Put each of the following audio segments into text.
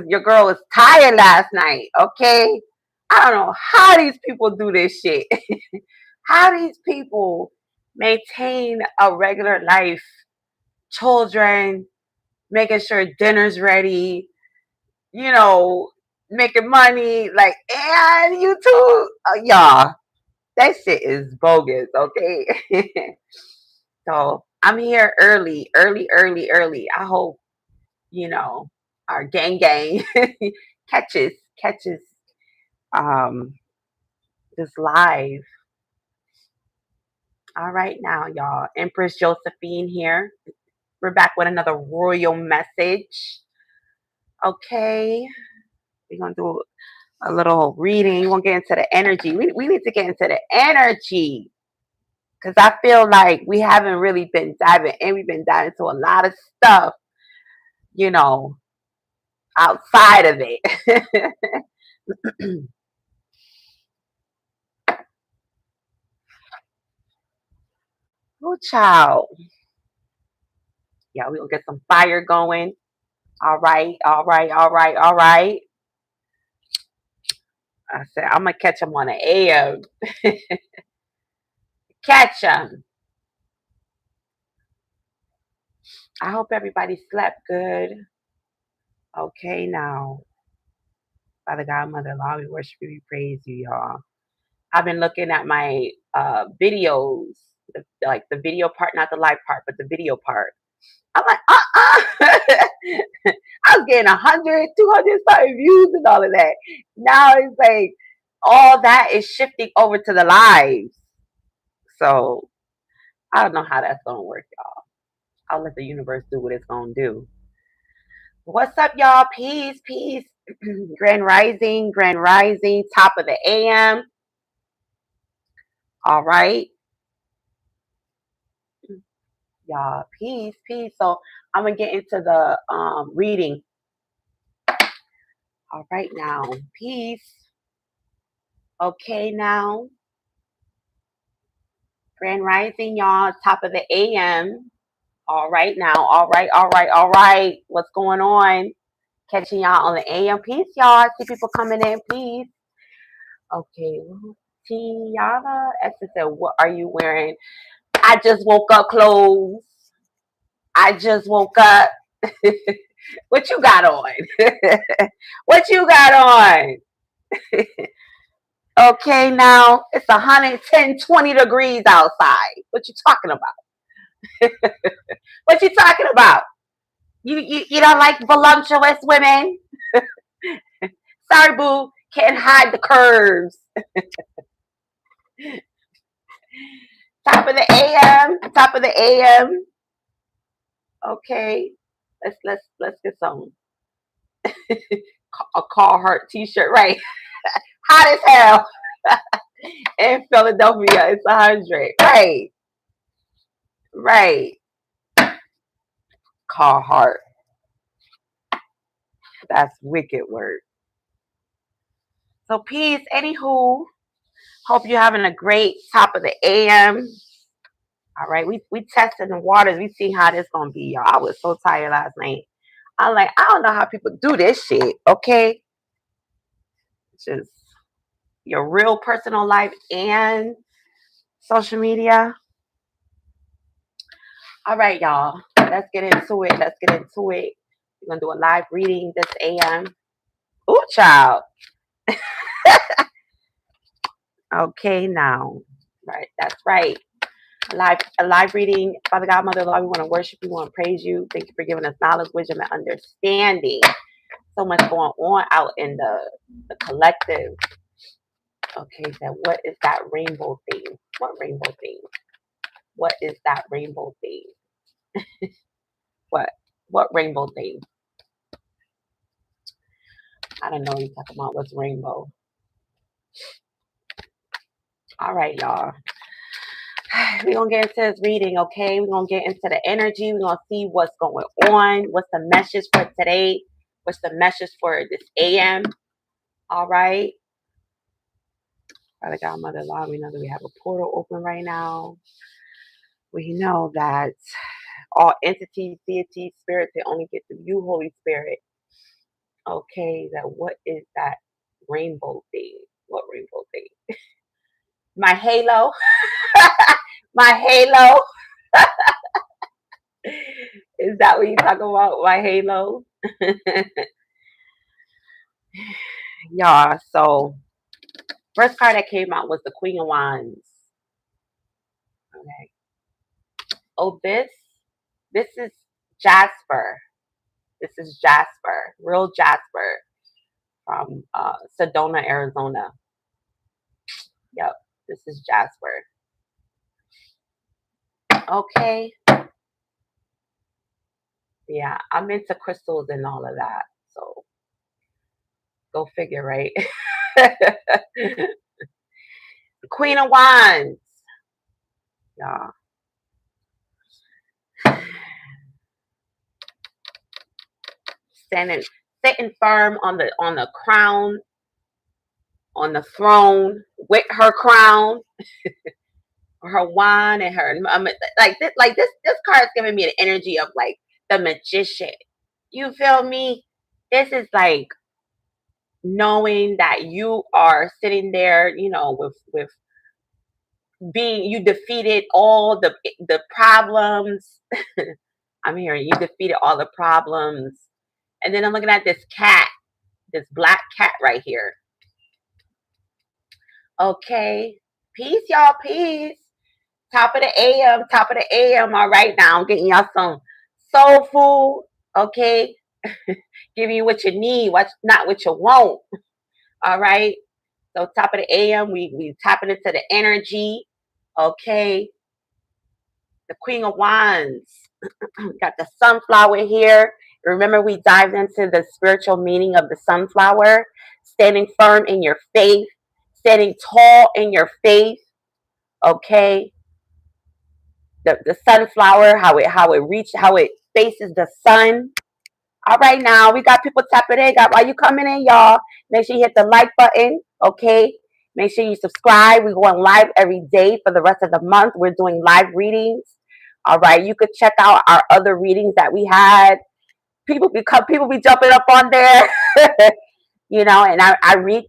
Your girl was tired last night, okay? I don't know how these people do this shit. How these people maintain a regular life, children, making sure dinner's ready, you know, making money, like, and you too, y'all, that shit is bogus, okay? So I'm here early, early, early, early. I hope, you know, our gang catches catches um this live. All right now, y'all. Empress Josephine here. We're back with another royal message. Okay. We're gonna do a little reading. We're gonna get into the energy. We need to get into the energy. Because I feel like we haven't really been diving in. We've been diving into a lot of stuff, you know, outside of it. Oh, child. Yeah, we're going to get some fire going. All right, all right, all right, all right. I said, I'm going to catch them on the AM. Catch them. I hope everybody slept good. Okay, now. Father God, Mother Law, we worship you, we praise you, y'all. I've been looking at my videos, like the video part, not the live part, but the video part. I'm like, I was getting 100, 200 something views and all of that. Now it's like all that is shifting over to the lives. So I don't know how that's gonna work, y'all. I'll let the universe do what it's gonna do. What's up, y'all? Peace, peace. Grand rising, top of the AM. All right, y'all. Peace, peace. So I'm gonna get into the reading. All right now. Peace. Okay now. Grand rising, y'all. Top of the AM. All right now. All right, all right, all right. What's going on? Catching y'all on the AM. Peace, y'all. I see people coming in. Peace. Okay. Tiana Esther said, what are you wearing? I just woke up clothes. I just woke up. What you got on? What you got on? Okay, now it's 110, 20 degrees outside. What you talking about? What you talking about? You don't like voluptuous women? Sorry, boo. Can't hide the curves. Top of the AM. Top of the AM. Okay. Let's get some a Carhartt t-shirt. Right. Hot as hell. In Philadelphia, it's 100. Right. Right. Carhartt. That's wicked word. So peace. Anywho, hope you're having a great top of the AM. All right, we testing the waters. We see how this gonna be, y'all. I was so tired last night. I'm like, I don't know how people do this shit. Okay, just your real personal life and social media. All right, y'all. Let's get into it. Let's get into it. We're gonna do a live reading this AM. Ooh, child. Okay, now. Right, that's right. A live reading. Father God, Mother Lord, we want to worship you, we want to praise you. Thank you for giving us knowledge, wisdom, and understanding. So much going on out in the collective. Okay, so what is that rainbow thing? What rainbow thing? What is that rainbow thing? What? What rainbow thing? I don't know what you're talking about. What's rainbow? All right, y'all. We're gonna get into this reading, okay? We're gonna get into the energy. We're gonna see what's going on. What's the message for today? What's the message for this AM? All right. Father God, Mother Law, we know that we have a portal open right now. We know that all entities, deities, spirits, they only get to you, Holy Spirit. Okay, that what is that rainbow thing? What rainbow thing? My halo? My halo? Is that what you talk about? My halo? Yeah, so first card that came out was the Queen of Wands. Okay. Oh, this is Jasper. This is Jasper, real Jasper from Sedona, Arizona. Yep, this is Jasper. Okay. Yeah, I'm into crystals and all of that. So go figure, right? Queen of Wands. Yeah. Standing sitting firm on the crown, on the throne, with her crown, her wand and her like this card is giving me the energy of like the magician. You feel me? This is like knowing that you are sitting there, with being you defeated all the problems. I'm hearing you defeated all the problems. And then I'm looking at this cat, this black cat right here. Okay. Peace, y'all. Peace. Top of the AM. Top of the AM. All right, now I'm getting y'all some soul food. Okay. Giving you what you need, what's not what you want. All right. So top of the AM, we tapping into the energy. Okay. The Queen of Wands. Got the sunflower here. Remember, we dived into the spiritual meaning of the sunflower. Standing firm in your faith, standing tall in your faith. Okay. The sunflower, how it faces the sun. All right, now we got people tapping in. While you coming in, y'all, make sure you hit the like button. Okay. Make sure you subscribe. We're going live every day for the rest of the month. We're doing live readings. All right. You could check out our other readings that we had. People be jumping up on there. And I read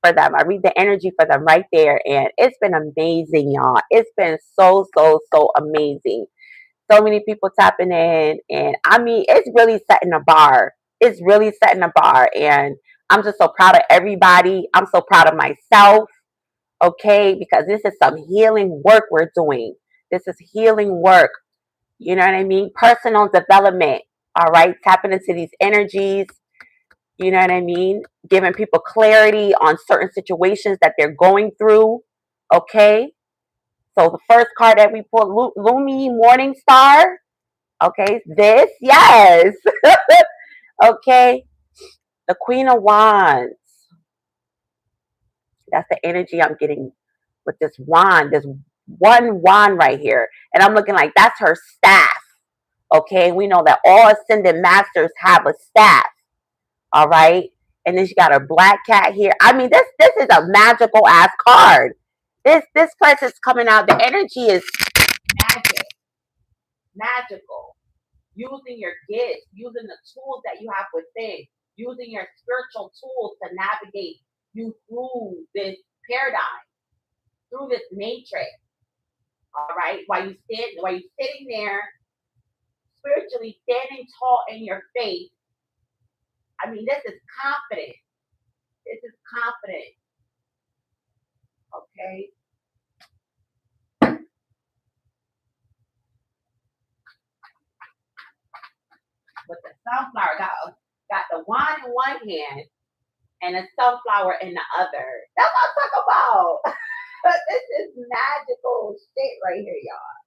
for them. I read the energy for them right there. And it's been amazing, y'all. It's been so, so, so amazing. So many people tapping in. And I mean, it's really setting a bar. It's really setting a bar. And I'm just so proud of everybody. I'm so proud of myself. Okay. Because this is some healing work we're doing. This is healing work. You know what I mean? Personal development. All right. Tapping into these energies. You know what I mean? Giving people clarity on certain situations that they're going through. Okay. So the first card that we pulled, Lumi Morning Star. Okay. This, yes. Okay. The Queen of Wands. That's the energy I'm getting with this wand. This one wand right here. And I'm looking like that's her staff. Okay. We know that all ascended masters have a staff. All right. And then she got her black cat here. I mean, this is a magical ass card. This place is coming out. The energy is magic, magical. Using your gifts, using the tools that you have within, using your spiritual tools to navigate you through this paradigm, through this matrix. All right. While you sitting there, spiritually standing tall in your faith. I mean, this is confident. This is confident. Okay. With the sunflower, got the wand in one hand and a sunflower in the other. That's what I'm talking about. This is magical shit right here, y'all.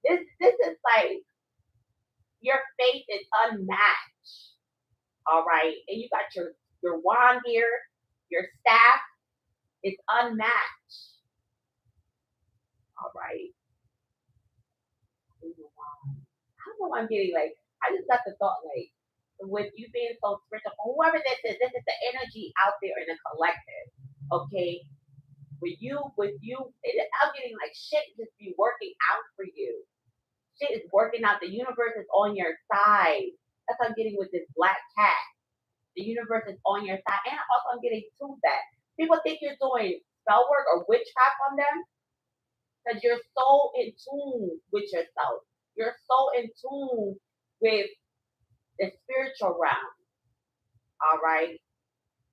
This is like your faith is unmatched. All right. And you got your wand here, your staff is unmatched. All right. I don't know why I'm getting like I just got the thought like with you being so spiritual, whoever this is the energy out there in the collective. Okay. I'm getting like shit just be working out for you. Shit is working out. The universe is on your side. That's what I'm getting with this black cat. The universe is on your side. And also, I'm getting to that. People think you're doing spell work or witchcraft on them because you're so in tune with yourself. You're so in tune with the spiritual realm. All right.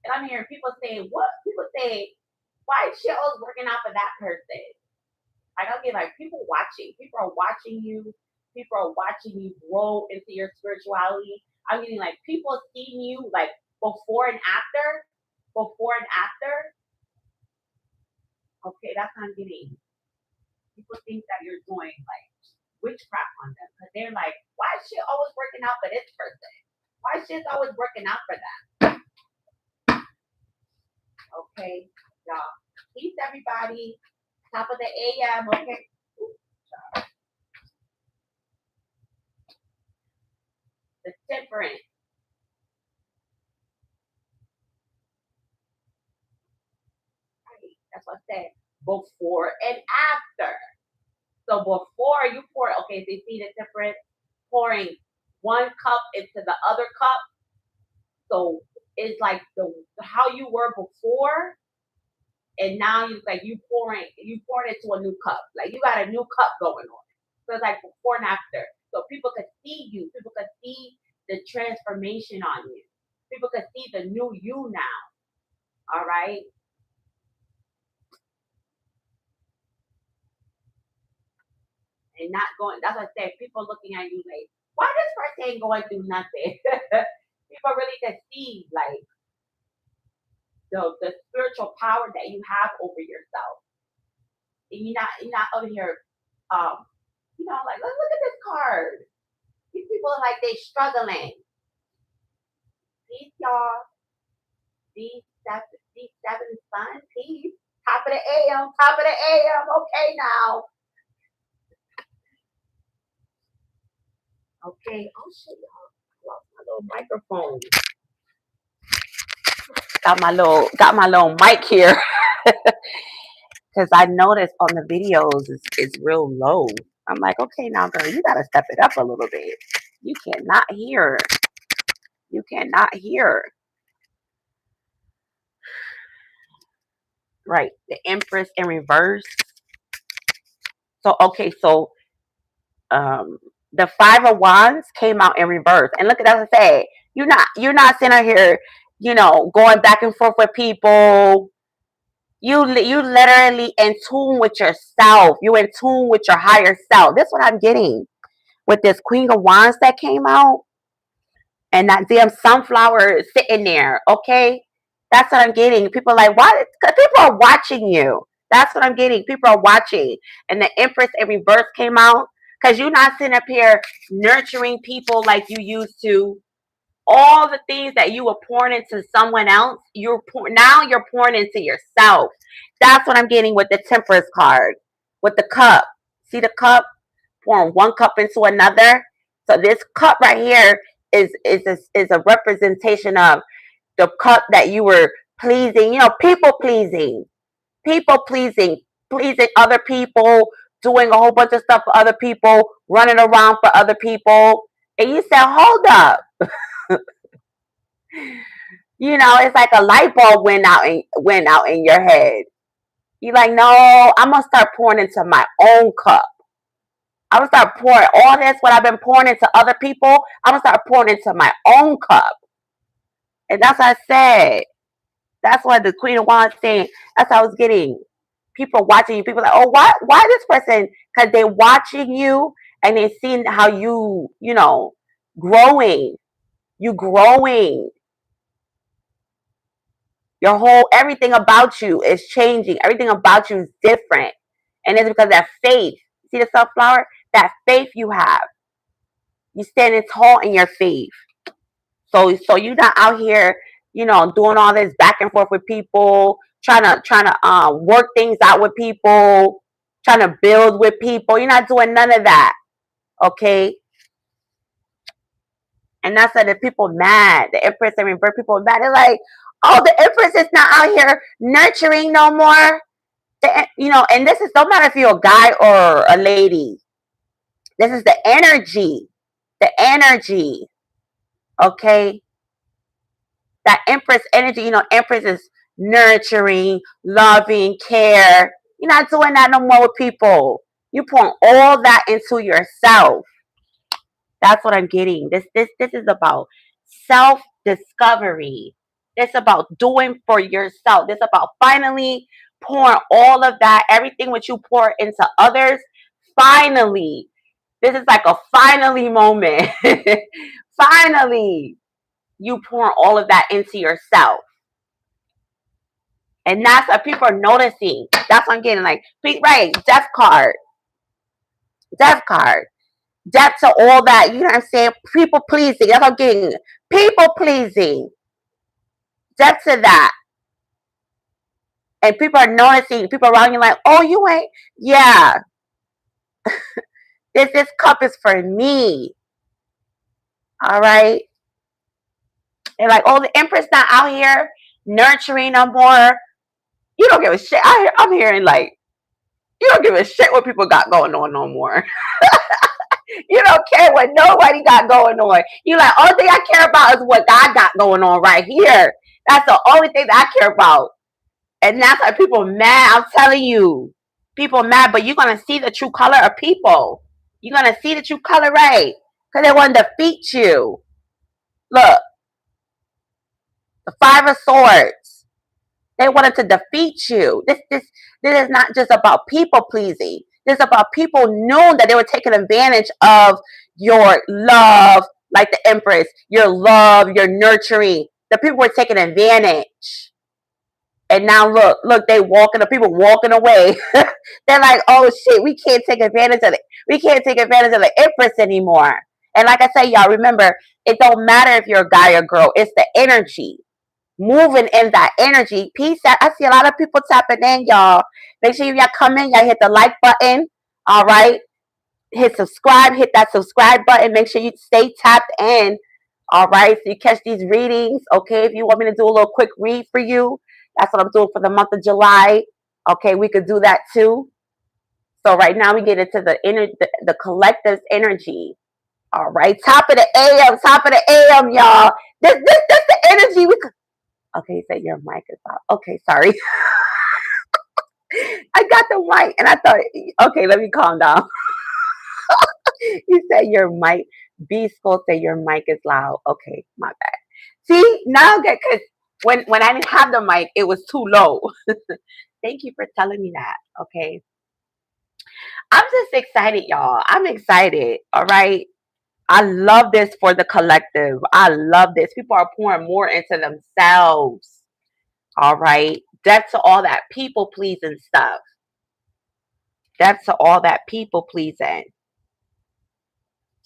And I'm hearing people saying, what? People say, why is shit always working out for that person? Like, I'll get like people watching. People are watching you. People are watching you grow into your spirituality. I'm getting like people seeing you like before and after. Before and after. Okay, that's what I'm getting. People think that you're doing like witchcraft on them because they're like, why is shit always working out for this person? Why is shit always working out for them? Okay, y'all. Peace, everybody. Top of the AM. Okay. The temperance. Right. That's what I said. Before and after. So before you pour, okay, so you see the difference? Pouring one cup into the other cup. So it's like the how you were before, and now you pouring into a new cup. Like you got a new cup going on. So it's like before and after. So people could see you. People could see the transformation on you. People could see the new you now. All right. And not going. That's what I said. People looking at you like, why this person ain't going through nothing? People really can see like the spiritual power that you have over yourself. And you're not over here, um, like look at this card. These people are like they struggling. Peace, y'all. D7 sun, peace. Top of the AM, top of the AM. Okay now. Okay. Oh shit, y'all. I lost my little microphone. Got my little mic here. Because I noticed on the videos it's real low. I'm like, okay, now girl, you gotta step it up a little bit. You cannot hear. You cannot hear. Right. The Empress in reverse. So okay, so um the Five of Wands came out in reverse. And look at that I say, you're not sitting here, going back and forth with people. You literally in tune with yourself. You in tune with your higher self. That's what I'm getting with this Queen of Wands that came out. And that damn sunflower is sitting there. Okay, that's what I'm getting. People are like, why? Because people are watching you. That's what I'm getting. People are watching. And the Empress in reverse came out because you're not sitting up here nurturing people like you used to. All the things that you were pouring into someone else, now you're pouring into yourself. That's what I'm getting with the Temperance card, with the cup. See the cup? Pouring one cup into another. So this cup right here is a representation of the cup that you were pleasing. People pleasing, pleasing other people, doing a whole bunch of stuff for other people, running around for other people. And you said, hold up. It's like a light bulb went out in your head. You're like, no, I'm gonna start pouring into my own cup. I'm gonna start pouring all this what I've been pouring into other people. I'm gonna start pouring into my own cup. And that's what I said. That's what the Queen of Wands saying. That's what I was getting. People watching you. People like, oh, why this person? Because they're watching you and they seeing how growing. You growing. Your whole everything about you is changing. Everything about you is different. And it's because of that faith. See the sunflower? That faith you have. You standing tall in your faith. So you're not out here, doing all this back and forth with people, trying to work things out with people, trying to build with people. You're not doing none of that. Okay? And that's why the people mad. The Empress and Reverse people are mad. They're like, oh, the Empress is not out here nurturing no more. And this is no matter if you're a guy or a lady. This is the energy. The energy. Okay? That Empress energy, Empress is nurturing, loving, care. You're not doing that no more with people. You pour all that into yourself. That's what I'm getting. This is about self discovery. It's about doing for yourself. It's about finally pouring all of that, everything which you pour into others. Finally, this is like a finally moment. Finally, you pour all of that into yourself. And that's what people are noticing. That's what I'm getting. Like, right, death card. Death card. Death to all that. You know what I'm saying? People pleasing. That's what I'm getting. People pleasing. Death to that. And people are noticing. People around you like, oh, you ain't. Yeah. This cup is for me. All right. They're like, oh, the Empress not out here nurturing no more. You don't give a shit. I'm hearing like, you don't give a shit what people got going on no more. You don't care what nobody got going on. You like, only thing I care about is what God got going on right here. That's the only thing that I care about. And that's why people mad. I'm telling you. People mad, but you're going to see the true color of people. You're going to see the true color, right? Because they want to defeat you. Look, the Five of Swords. They wanted to defeat you. This is not just about people pleasing. This is about people knowing that they were taking advantage of your love, like the Empress, your love, your nurturing. The people were taking advantage. And now look, the people walking away. They're like, oh shit, we can't take advantage of it. We can't take advantage of the Empress anymore. And like I say, y'all, remember, it don't matter if you're a guy or girl. It's the energy. Moving in that energy. Peace. I see a lot of people tapping in, y'all. Make sure y'all come in, y'all hit the like button. All right. Hit subscribe, hit that subscribe button. Make sure you stay tapped in. All right. So you catch these readings. Okay. If you want me to do a little quick read for you, that's what I'm doing for the month of July. Okay, we could do that too. So right now we get into the collective's energy. All right, top of the AM, y'all. This the energy we could. Okay, you said your mic is off. Okay, sorry. I got the mic and I thought, okay, let me calm down. You said your mic. B School said your mic is loud. Okay, my bad. See, now get because when I didn't have the mic, it was too low. Thank you for telling me that. Okay. I'm just excited, y'all. I'm excited. All right. I love this for the collective. I love this. People are pouring more into themselves. All right. Death to all that people pleasing stuff. Death to all that people pleasing.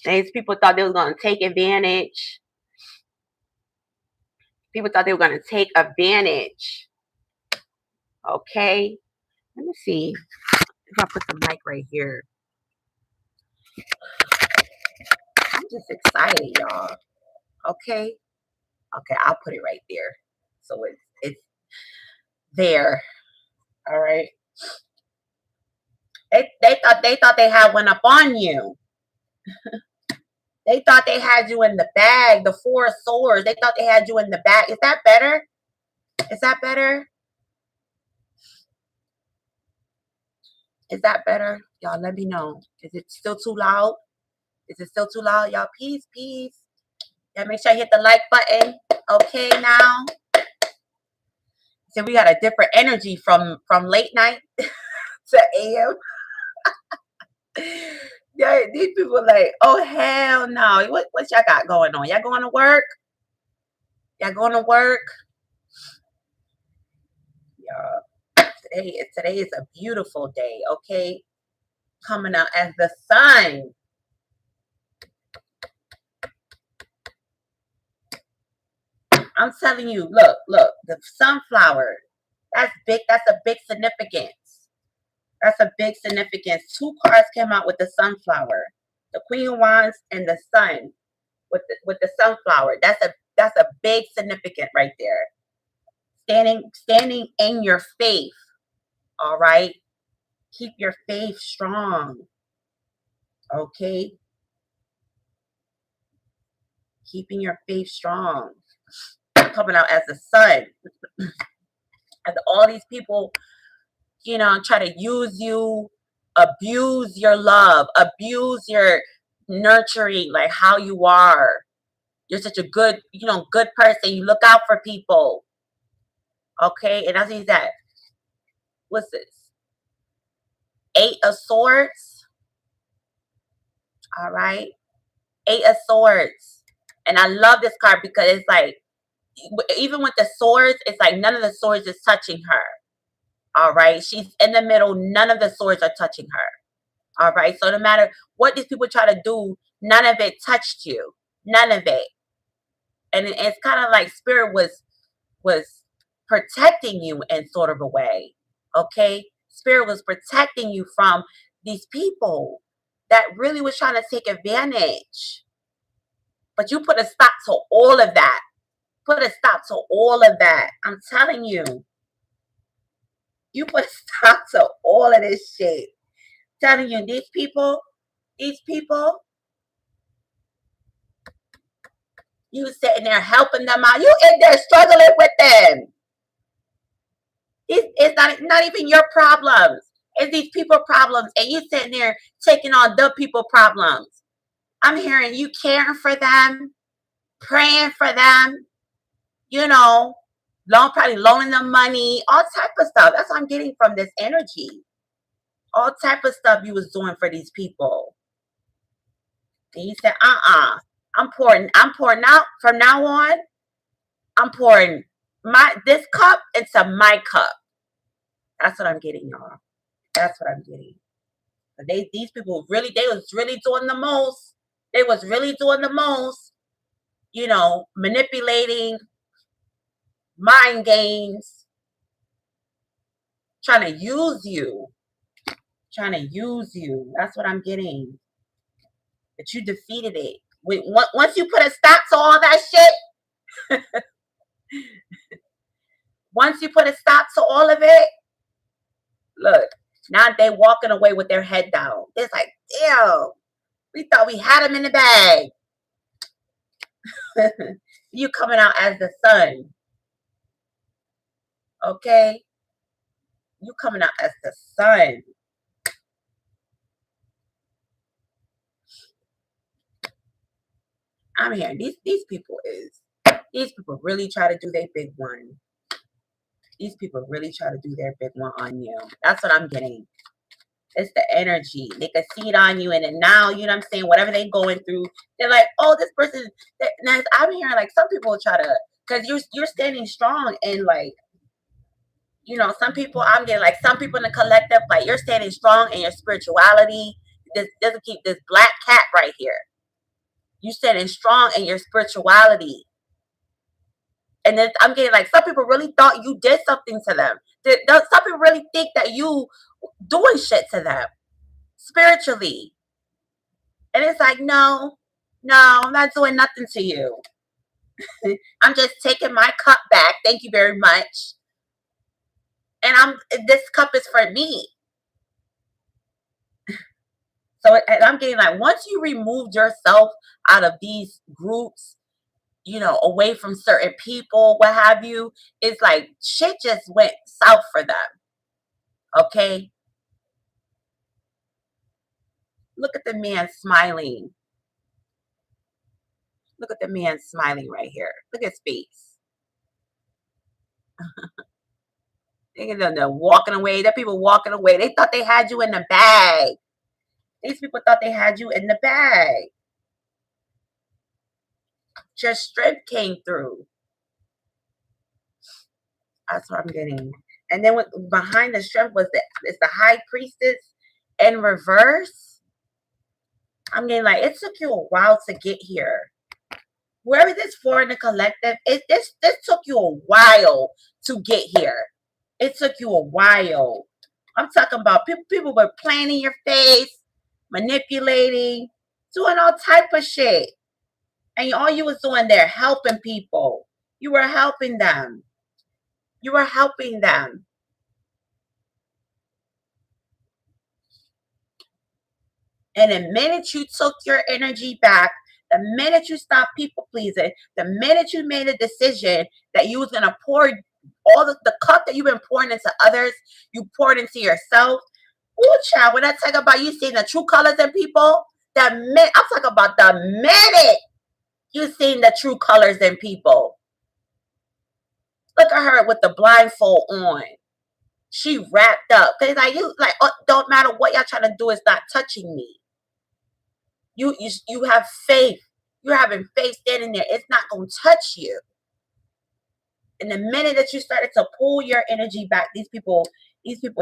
These people thought they were going to take advantage. People thought they were going to take advantage. Okay. Let me see if I put the mic right here. I'm just excited, y'all. Okay. Okay, I'll put it right there. So it's there. All right. They thought they had one up on you. They thought they had you in the bag, the Four of Swords. They thought they had you in the bag. Is that better? Is that better? Is that better? Y'all let me know. Is it still too loud? Is it still too loud? Y'all, peace. Yeah, make sure you hit the like button. Okay, now. So we got a different energy from late night to AM. Yeah, these people like, oh hell no. What y'all got going on? Y'all going to work? Y'all going to work? Yeah. Today is a beautiful day, okay? Coming out as the sun. I'm telling you, look, the sunflower. That's big. That's a big significance. That's a big significance. Two cards came out with the sunflower, the Queen of Wands and the Sun with the sunflower. That's a big significance right there. Standing in your faith. All right, keep your faith strong. Okay, keeping your faith strong. coming out as the sun. As all these people, try to use you, abuse your love, abuse your nurturing, like how you are. You're such a good, good person. You look out for people. Okay, and I see that. What's this? 8 of Swords. All right, 8 of Swords, and I love this card because it's like, even with the swords, it's like none of the swords is touching her. All right, she's in the middle. None of the swords are touching her. All right, so no matter what these people try to do, none of it touched you. None of it. And it's kind of like spirit was protecting you in sort of a way. Okay, spirit was protecting you from these people that really was trying to take advantage. But you put a stop to all of that. Put a stop to all of that. I'm telling you. You put a stop to all of this shit. Telling you, these people, you sitting there helping them out. You in there struggling with them. It's not even your problems. It's these people problems. And you sitting there taking on the people problems. I'm hearing you caring for them, praying for them, probably loaning them money, all type of stuff. That's what I'm getting from this energy. All type of stuff you was doing for these people. And you said, I'm pouring out from now on. I'm pouring this cup into my cup. That's what I'm getting, y'all. That's what I'm getting. These people really, they was really doing the most. They was really doing the most. Manipulating, mind games, trying to use you. Trying to use you. That's what I'm getting. But you defeated it. Once you put a stop to all that shit, once you put a stop to all of it, look, now they walking away with their head down. It's like, damn, we thought we had them in the bag. You coming out as the sun. Okay? You coming out as the sun. I'm hearing these people really try to do their big one. These people really try to do their big one on you. That's what I'm getting. It's the energy. They can see it on you, and then now, you know what I'm saying, whatever they're going through, they're like, oh, this person. Now, I'm hearing like some people try to, because you're standing strong, and like, some people, I'm getting like some people in the collective, like you're standing strong in your spirituality. This doesn't keep this black cat right here. You standing strong in your spirituality. And then I'm getting like some people really thought you did something to them. Some people really think that you doing shit to them spiritually. And it's like, no, I'm not doing nothing to you. I'm just taking my cup back. Thank you very much. And this cup is for me. So I'm getting like, once you removed yourself out of these groups, away from certain people, what have you, it's like shit just went south for them. Okay? Look at the man smiling. Look at the man smiling right here. Look at his face. They're walking away. There are people walking away. They thought they had you in the bag. These people thought they had you in the bag. Your strength came through. That's what I'm getting. And then behind the strength is the High Priestess in reverse. I'm getting like, it took you a while to get here. Whoever this for in the collective, this took you a while to get here. It took you a while. I'm talking about people were playing in your face, manipulating, doing all type of shit. And all you was doing there, helping people. You were helping them. You were helping them. And the minute you took your energy back, The minute you stop people pleasing, the minute you made a decision that you was gonna pour all the cup that you've been pouring into others, you poured into yourself. Ooh, child, when I talk about you seeing the true colors in people, I'm talking about the minute you seen the true colors in people. Look at her with the blindfold on. She wrapped up. Cause like you like don't matter what y'all trying to do, it's not touching me. You have faith. You're having faith standing there. It's not gonna touch you. And the minute that you started to pull your energy back, these people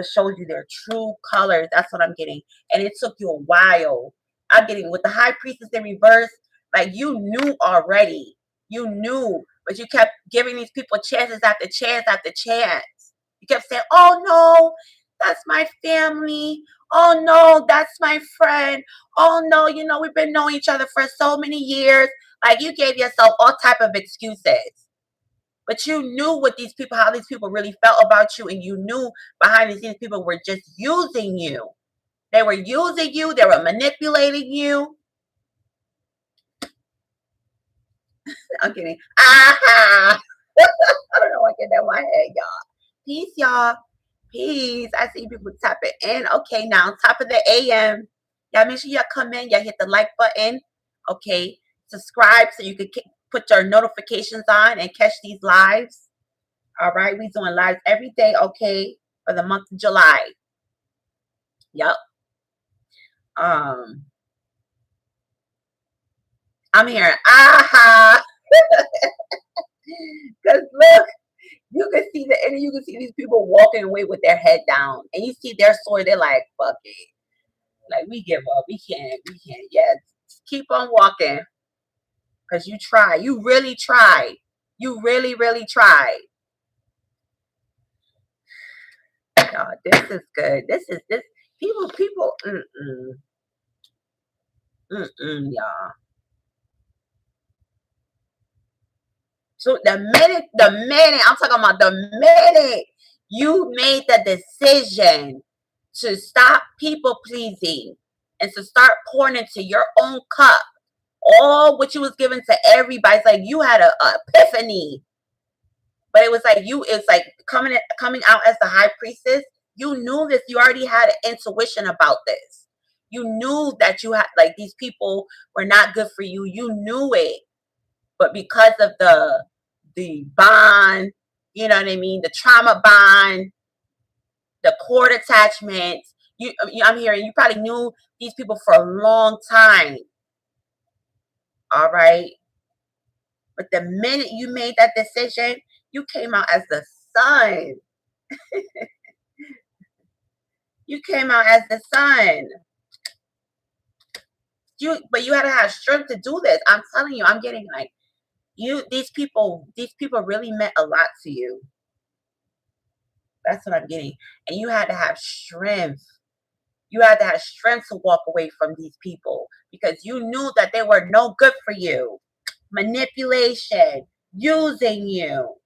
showed you their true colors. That's what I'm getting. And it took you a while. I'm getting with the high priestess in reverse, like you knew already. You knew, but you kept giving these people chances after chance after chance. You kept saying, oh no, that's my family. Oh no, that's my friend. Oh no, we've been knowing each other for so many years. Like you gave yourself all type of excuses. But you knew how these people really felt about you, and you knew behind the scenes people were just using you. They were using you, they were manipulating you. I'm kidding. Aha! I don't know what get that in my head, y'all. Peace, y'all. Peace. I see people tapping in. Okay, now top of the AM. Y'all make sure y'all come in. Y'all hit the like button. Okay. Subscribe so you can put your notifications on and catch these lives. All right. We doing lives every day. Okay. For the month of July. Yep. I'm hearing aha. Because look, you can see you can see these people walking away with their head down, and you see their story. They're like, "Fuck it, like we give up. We can't. Yeah, keep on walking, because you try. You really tried. You really, really tried." God, this is good. This people. Y'all. So the minute I'm talking about the minute you made the decision to stop people pleasing and to start pouring into your own cup, all what you was given to everybody, it's like you had a epiphany. But it's like coming out as the high priestess. You knew this. You already had an intuition about this. You knew that you had like these people were not good for you. You knew it. But because of the bond, you know what I mean, the trauma bond, the cord attachment, I'm hearing you probably knew these people for a long time. All right. But the minute you made that decision, you came out as the sun. You came out as the sun. But you had to have strength to do this. I'm telling you, I'm getting like these people really meant a lot to you. That's what I'm getting. And you had to have strength. You had to have strength to walk away from these people because you knew that they were no good for you. Manipulation, using you.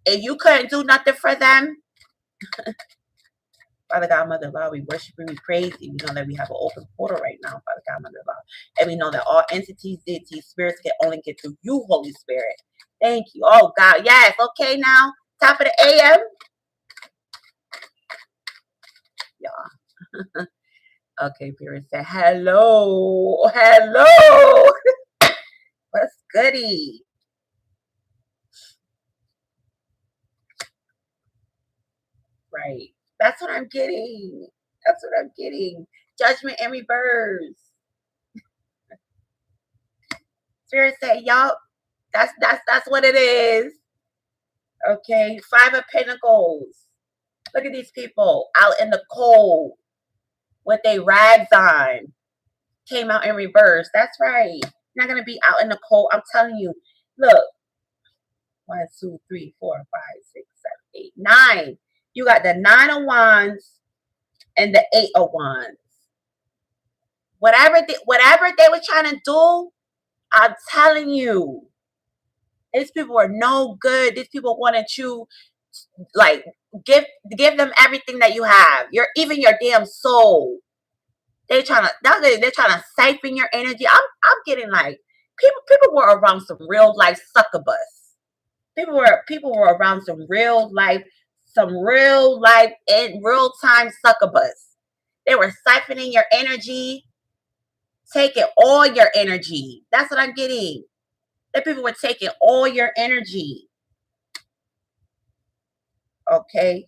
And you couldn't do nothing for them. Father God, Mother of Allah, we worship you, we praise you. We know that we have an open portal right now, Father God, Mother of Allah. And we know that all entities, deities, spirits can only get through you, Holy Spirit. Thank you. Oh, God. Yes. Okay, now. Top of the AM. Y'all. Okay, Spirit said, hello. Hello. What's goody? Right. That's what I'm getting. That's what I'm getting. Judgment in reverse. Spirit said, yup. That's what it is. Okay. 5 of Pentacles. Look at these people out in the cold with their rags on. Came out in reverse. That's right. You're not gonna be out in the cold. I'm telling you. Look. 1, 2, 3, 4, 5, 6, 7, 8, 9. You got the 9 of Wands and the 8 of Wands. Whatever they were trying to do, I'm telling you, these people were no good. These people wanted you, like, give them everything that you have. Even your damn soul. They're trying to siphon your energy. I'm getting like people were around some real life succubus. People were around some real life in real time succubus. They were siphoning your energy, taking all your energy. That's what I'm getting. That people were taking all your energy. Okay.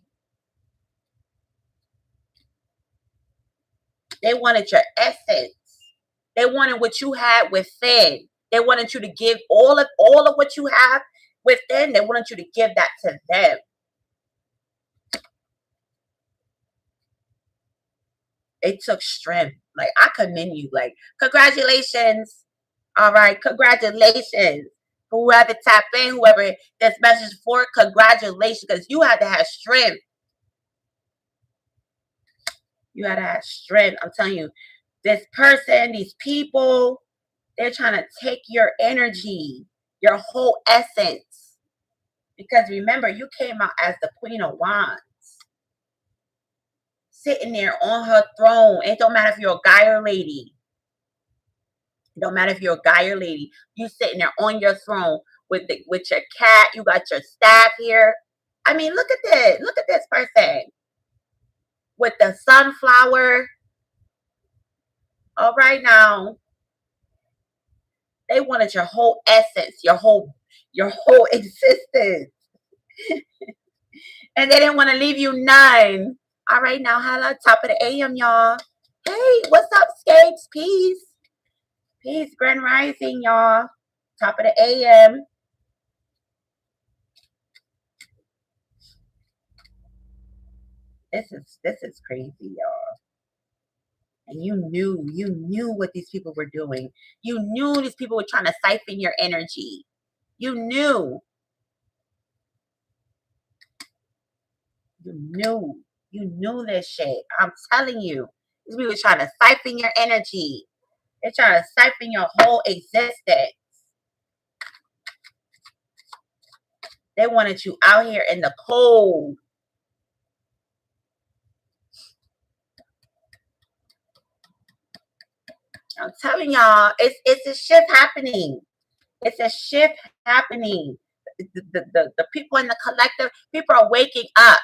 They wanted your essence. They wanted what you had within. They wanted you to give all of what you have within. They wanted you to give that to them. It took strength. Like I commend you. Like congratulations. All right, congratulations. Whoever tap in, whoever this message for, congratulations, because you had to have strength. You had to have strength. I'm telling you, this person, these people, they're trying to take your energy, your whole essence. Because remember, you came out as the Queen of Wands, sitting there on her throne. It don't matter if you're a guy or lady. It don't matter if you're a guy or lady. You sitting there on your throne with your cat. You got your staff here. I mean, look at this. Look at this person with the sunflower. All right now, they wanted your whole essence, your whole existence, and they didn't want to leave you none. All right now, hello, top of the AM, y'all. Hey, what's up, Skates? Peace, peace, Grand Rising, y'all. Top of the AM. This is crazy, y'all. And you knew what these people were doing. You knew these people were trying to siphon your energy. You knew. You knew. You knew this shit. I'm telling you. These people were trying to siphon your energy. They're trying to siphon your whole existence. They wanted you out here in the cold. I'm telling y'all, it's a shift happening. It's a shift happening. The people in the collective, people are waking up.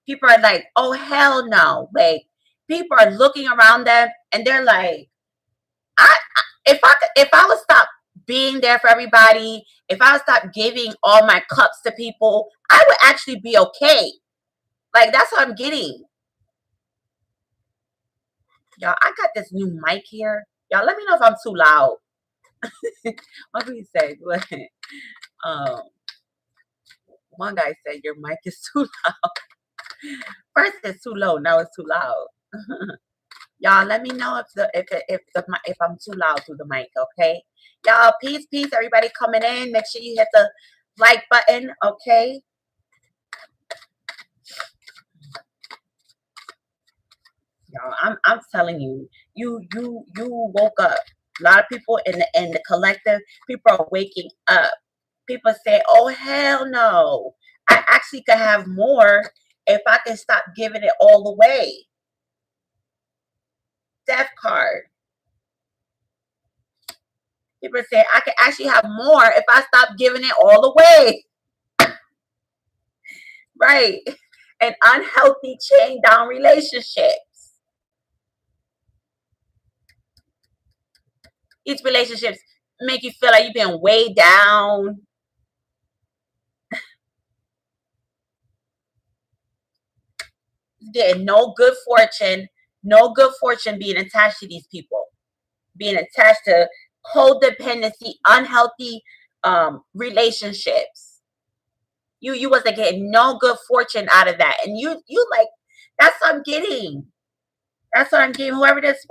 People are like, oh hell no. Like people are looking around them and they're like, if I would stop being there for everybody, if I would stop giving all my cups to people, I would actually be okay. Like that's what I'm getting. Y'all, I got this new mic here. Y'all, let me know if I'm too loud. What do you say? um, one guy said your mic is too loud. First it's too low, now it's too loud. Y'all, let me know if I'm too loud through the mic, okay? Y'all, peace, peace. Everybody coming in. Make sure you hit the like button, okay? Y'all, I'm telling you, you woke up. A lot of people in the collective, people are waking up. People say, "Oh hell no! I actually could have more if I can stop giving it all away." Death card. People say, "I can actually have more if I stop giving it all away." Right? An unhealthy chain down relationships. These relationships make you feel like you've been weighed down. Getting no good fortune being attached to these people, being attached to codependency, unhealthy relationships. You wasn't getting no good fortune out of that, and you like that's what I'm getting. That's what I'm getting. Whoever this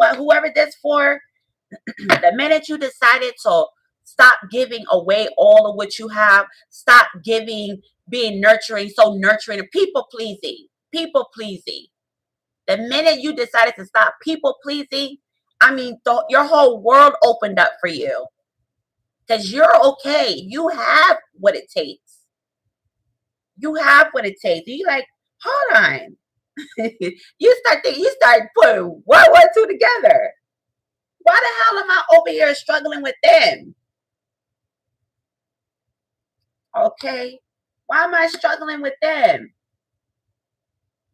for, the minute you decided to stop giving away all of what you have, stop giving, being nurturing, so nurturing, and people pleasing. The minute you decided to stop people pleasing, I mean, your whole world opened up for you because you're okay. You have what it takes. You have what it takes. You like, hold on. You start thinking, you start putting one, two together. Why the hell am I over here struggling with them? Okay. Why am I struggling with them?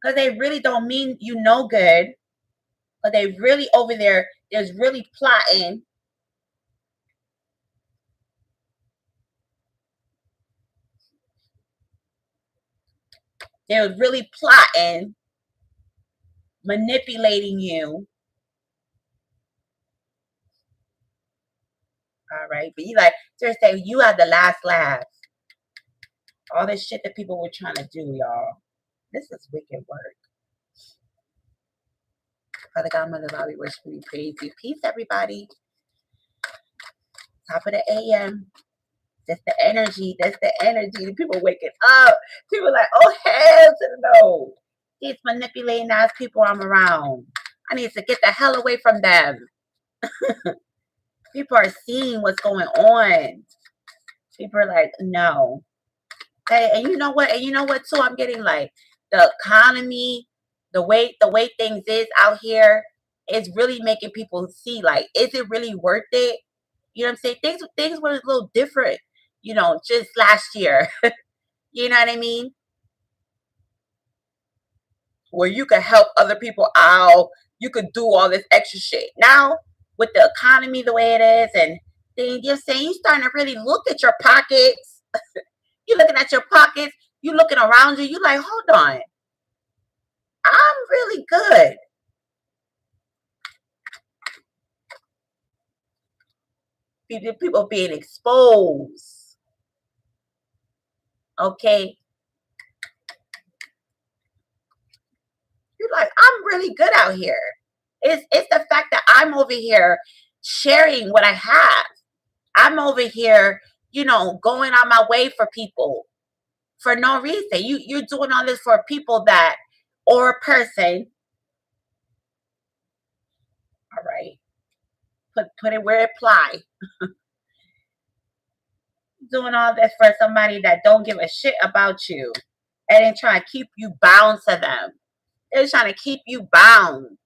Because they really don't mean you no good. But they really over there, there's really plotting. They was really plotting, manipulating you. All right. But you like, seriously, you had the last laugh. All this shit that people were trying to do, y'all. This is wicked work. Father God, Mother God, we worship you, praise you. Peace, everybody. Top of the AM. That's the energy. That's the energy. The people waking up. People like, oh, hell to the no. These manipulating ass people I'm around. I need to get the hell away from them. People are seeing what's going on. People are like, no. Hey, and you know what? And you know what too? I'm getting like the economy, the way things is out here is really making people see like, is it really worth it? You know what I'm saying? Things were a little different, you know, just last year. You know what I mean? Where you could help other people out, you could do all this extra shit. Now, with the economy the way it is, and then you're saying you're starting to really look at your pockets. You're looking at your pockets, you looking around you, you like, hold on, I'm really good. People being exposed. Okay. You're like, I'm really good out here. It's the fact that I'm over here sharing what I have. I'm over here, you know, going on my way for people for no reason. You're doing all this for people that, or a person. All right. Put it where it apply. Doing all this for somebody that don't give a shit about you. And then trying to keep you bound to them. They're trying to keep you bound.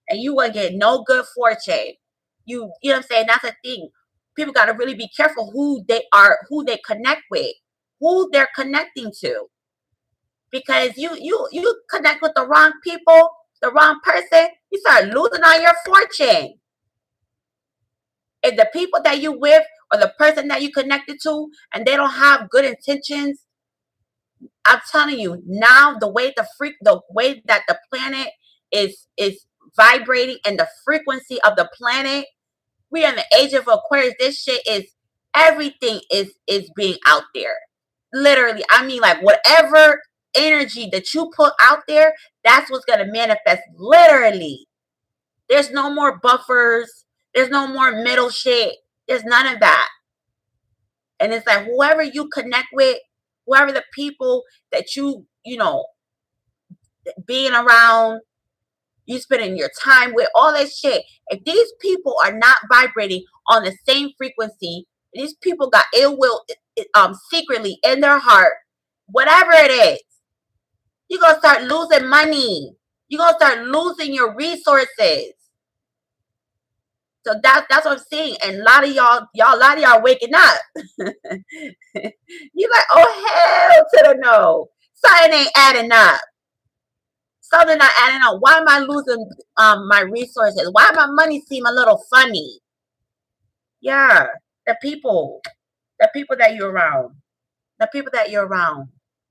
And you will get no good fortune. You know what I'm saying? That's the thing. People gotta really be careful who they are, who they connect with, who they're connecting to. Because you connect with the wrong people, the wrong person, you start losing all your fortune. If the people that you with or the person that you connected to and they don't have good intentions, I'm telling you now, the way that the planet is vibrating and the frequency of the planet, we are in the age of Aquarius. This shit is, everything is being out there. Literally, I mean, like whatever energy that you put out there, that's what's gonna manifest. Literally, there's no more buffers. There's no more middle shit. There's none of that. And it's like whoever you connect with, whoever the people that you know being around, you spending your time with, all that shit. If these people are not vibrating on the same frequency, these people got ill will secretly in their heart, whatever it is, you're gonna start losing money. You're gonna start losing your resources. So that's what I'm saying. And a lot of y'all waking up. You like, oh hell to the no. Something ain't adding up. Something not adding up. Why am I losing my resources? Why my money seem a little funny? Yeah, the people that you're around,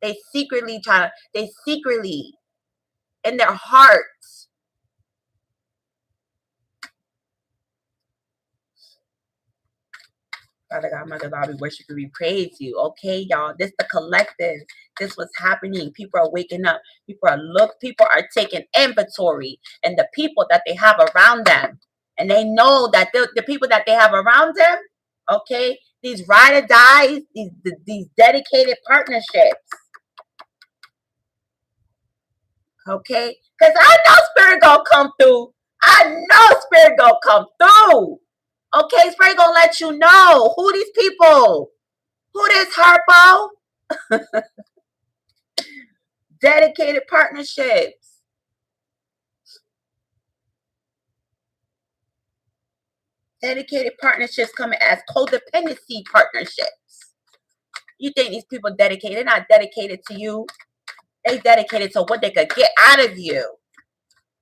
they secretly in their hearts. Father God, Mother God, we worship you, we praise you. Okay, y'all. This the collective. This what's happening. People are waking up. People are taking inventory and the people that they have around them. And they know that the people that they have around them, okay, these ride or dies, these dedicated partnerships. Okay? Because I know spirit gonna come through. I know spirit gonna come through. Okay, spirit gonna let you know who these people, who this Harpo. Dedicated partnerships. Dedicated partnerships coming as codependency partnerships. You think these people dedicated? They're not dedicated to you. They dedicated to what they could get out of you.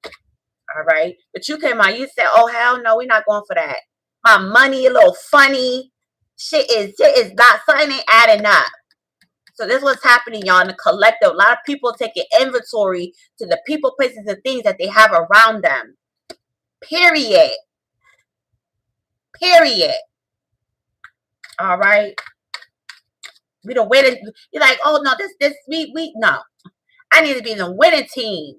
All right. But you came out, you said, oh hell no, we're not going for that. My money a little funny. Shit is not, something ain't adding up. So this is what's happening, y'all, in the collective. A lot of people taking inventory to the people, places, and things that they have around them. Period. Period. All right. We don't win. You're like, oh no, we no. I need to be in the winning team.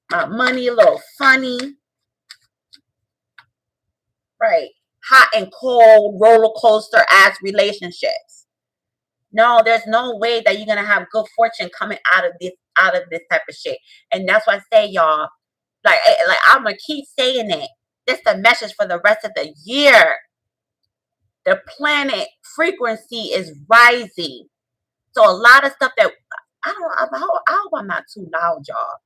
My money a little funny. Right. Hot and cold roller coaster ass relationships. No, there's no way that you're gonna have good fortune coming out of this type of shit. And that's why I say, y'all, like I'm gonna keep saying it. This is the message for the rest of the year. The planet frequency is rising. So a lot of stuff that I hope I'm not too loud, y'all.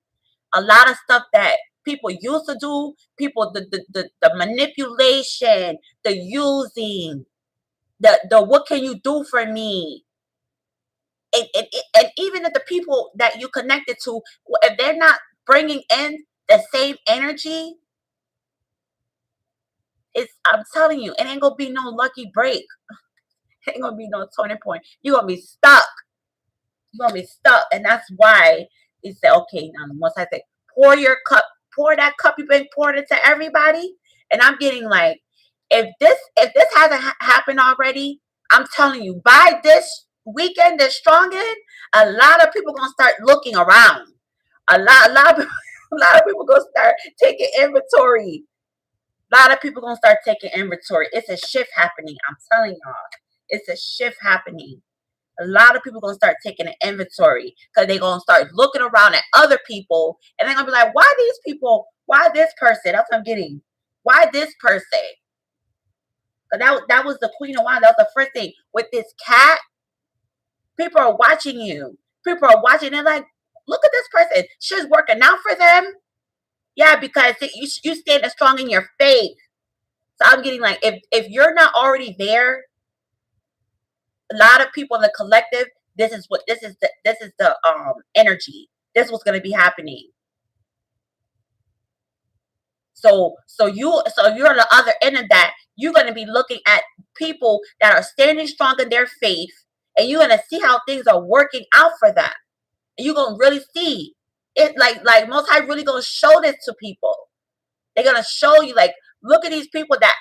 A lot of stuff that people used to do, people the manipulation, the using, the what can you do for me? And even if the people that you connected to, if they're not bringing in the same energy, I'm telling you, it ain't gonna be no lucky break. It ain't gonna be no turning point. You're gonna be stuck. You're gonna be stuck. And that's why he said, okay, now once I say pour your cup, pour that cup you've been poured into everybody. And I'm getting like, if this hasn't happened already, I'm telling you, by this weekend, this strongest, a lot of people gonna start looking around. A lot of people, a lot of people gonna start taking inventory. A lot of people gonna start taking inventory. It's a shift happening. I'm telling y'all, it's a shift happening. A lot of people gonna start taking an inventory because they're gonna start looking around at other people and they're gonna be like, why these people? Why this person? That's what I'm getting. Why this person? That was the Queen of Wands. That was the first thing. With this cat, people are watching you. People are watching. They're like, look at this person. She's working out for them. Yeah, because you stand strong in your faith. So I'm getting like, if you're not already there, a lot of people in the collective, this is the energy. This is what's gonna be happening. So you're on the other end of that. You're gonna be looking at people that are standing strong in their faith, and you're gonna see how things are working out for them. And you're gonna really see it, like Most High really gonna show this to people. They're gonna show you, like, look at these people that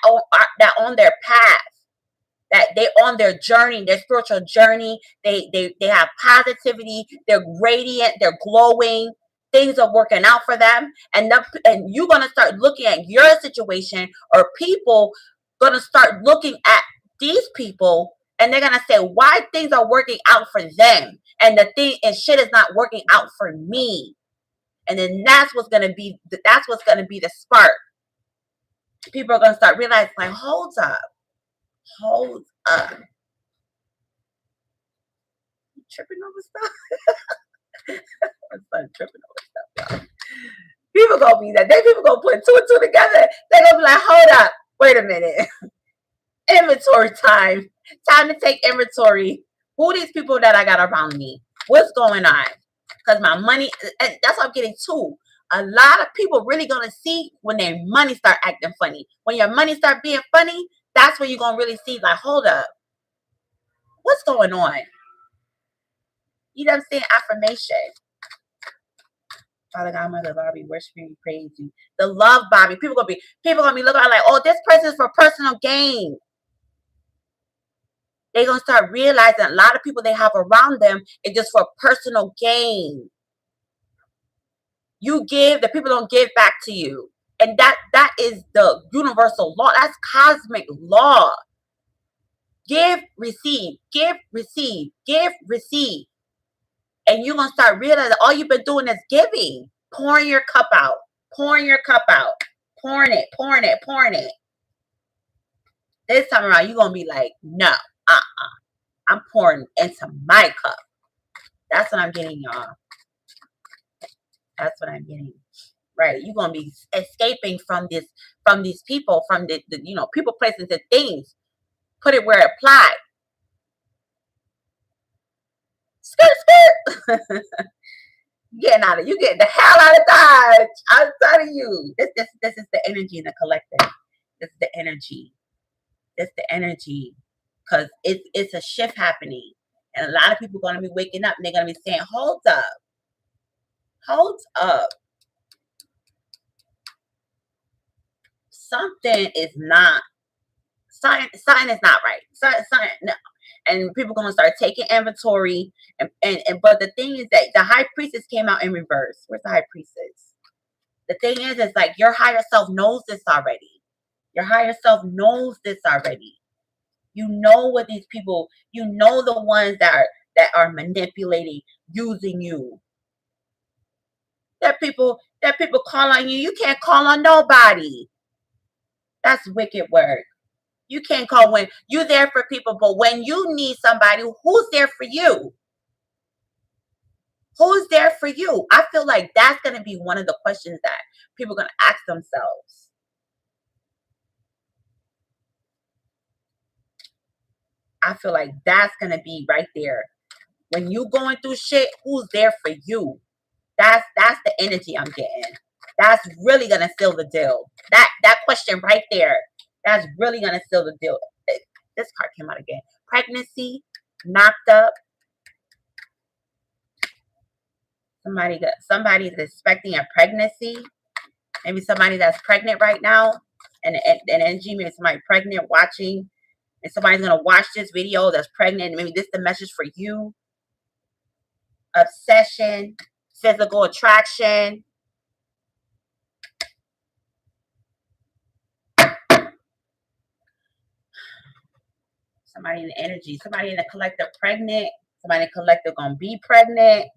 on their path, that they on their journey, their spiritual journey. They have positivity. They're radiant. They're glowing. Things are working out for them, and you're gonna start looking at your situation, or people gonna start looking at these people, and they're gonna say why things are working out for them, and shit is not working out for me. And then that's what's gonna be the spark. People are gonna start realizing, like, hold up, you tripping over stuff. I'm starting tripping over stuff. People gonna be that. They people gonna put two and two together. They gonna be like, hold up, wait a minute. Inventory time. Time to take inventory. Who are these people that I got around me? What's going on? Because my money, and that's what I'm getting too. A lot of people really gonna see when their money start acting funny. When your money start being funny, that's when you're gonna really see, like, hold up, what's going on? You know what I'm saying? Affirmation. Father God, Mother, Bobby, worshiping, praise you. The love, Bobby. People gonna be looking at like, oh, this person is for personal gain. They're gonna start realizing a lot of people they have around them is just for personal gain. You give, the people don't give back to you. And that is the universal law. That's cosmic law. Give, receive, give, receive, give, receive. And you're gonna start realizing all you've been doing is giving, pouring your cup out, pouring your cup out, pouring it, pouring it, pouring it. This time around, you're gonna be like, no, I'm pouring into my cup. That's what I'm getting, y'all. That's what I'm getting. Right. You're gonna be escaping from these people, from the people, places, and things. Put it where it applied. Skirt, skirt. You getting the hell out of Dodge. I'm telling you. This is the energy in the collective. This is the energy. It's the energy. Because it's a shift happening. And a lot of people are gonna be waking up and they're gonna be saying, hold up. Hold up. Something is not, something is not right. Something, no. And people are gonna start taking inventory. And but the thing is that the high priestess came out in reverse. Where's the high priestess? The thing is like your higher self knows this already. Your higher self knows this already. You know what these people, you know the ones that are manipulating, using you. That people call on you. You can't call on nobody. That's wicked work. You can't call when you're there for people, but when you need somebody, who's there for you? Who's there for you? I feel like that's going to be one of the questions that people are going to ask themselves. I feel like that's going to be right there. When you going through shit, who's there for you? That's the energy I'm getting. That's really going to seal the deal. That question right there, that's really going to seal the deal. This card came out again. Pregnancy, knocked up. Somebody's expecting a pregnancy. Maybe somebody that's pregnant right now, and energy, maybe somebody pregnant watching, and somebody's gonna watch this video that's pregnant. Maybe this is the message for you. Obsession, physical attraction. Somebody in the energy, somebody in the collective pregnant, somebody in the collective gonna be pregnant.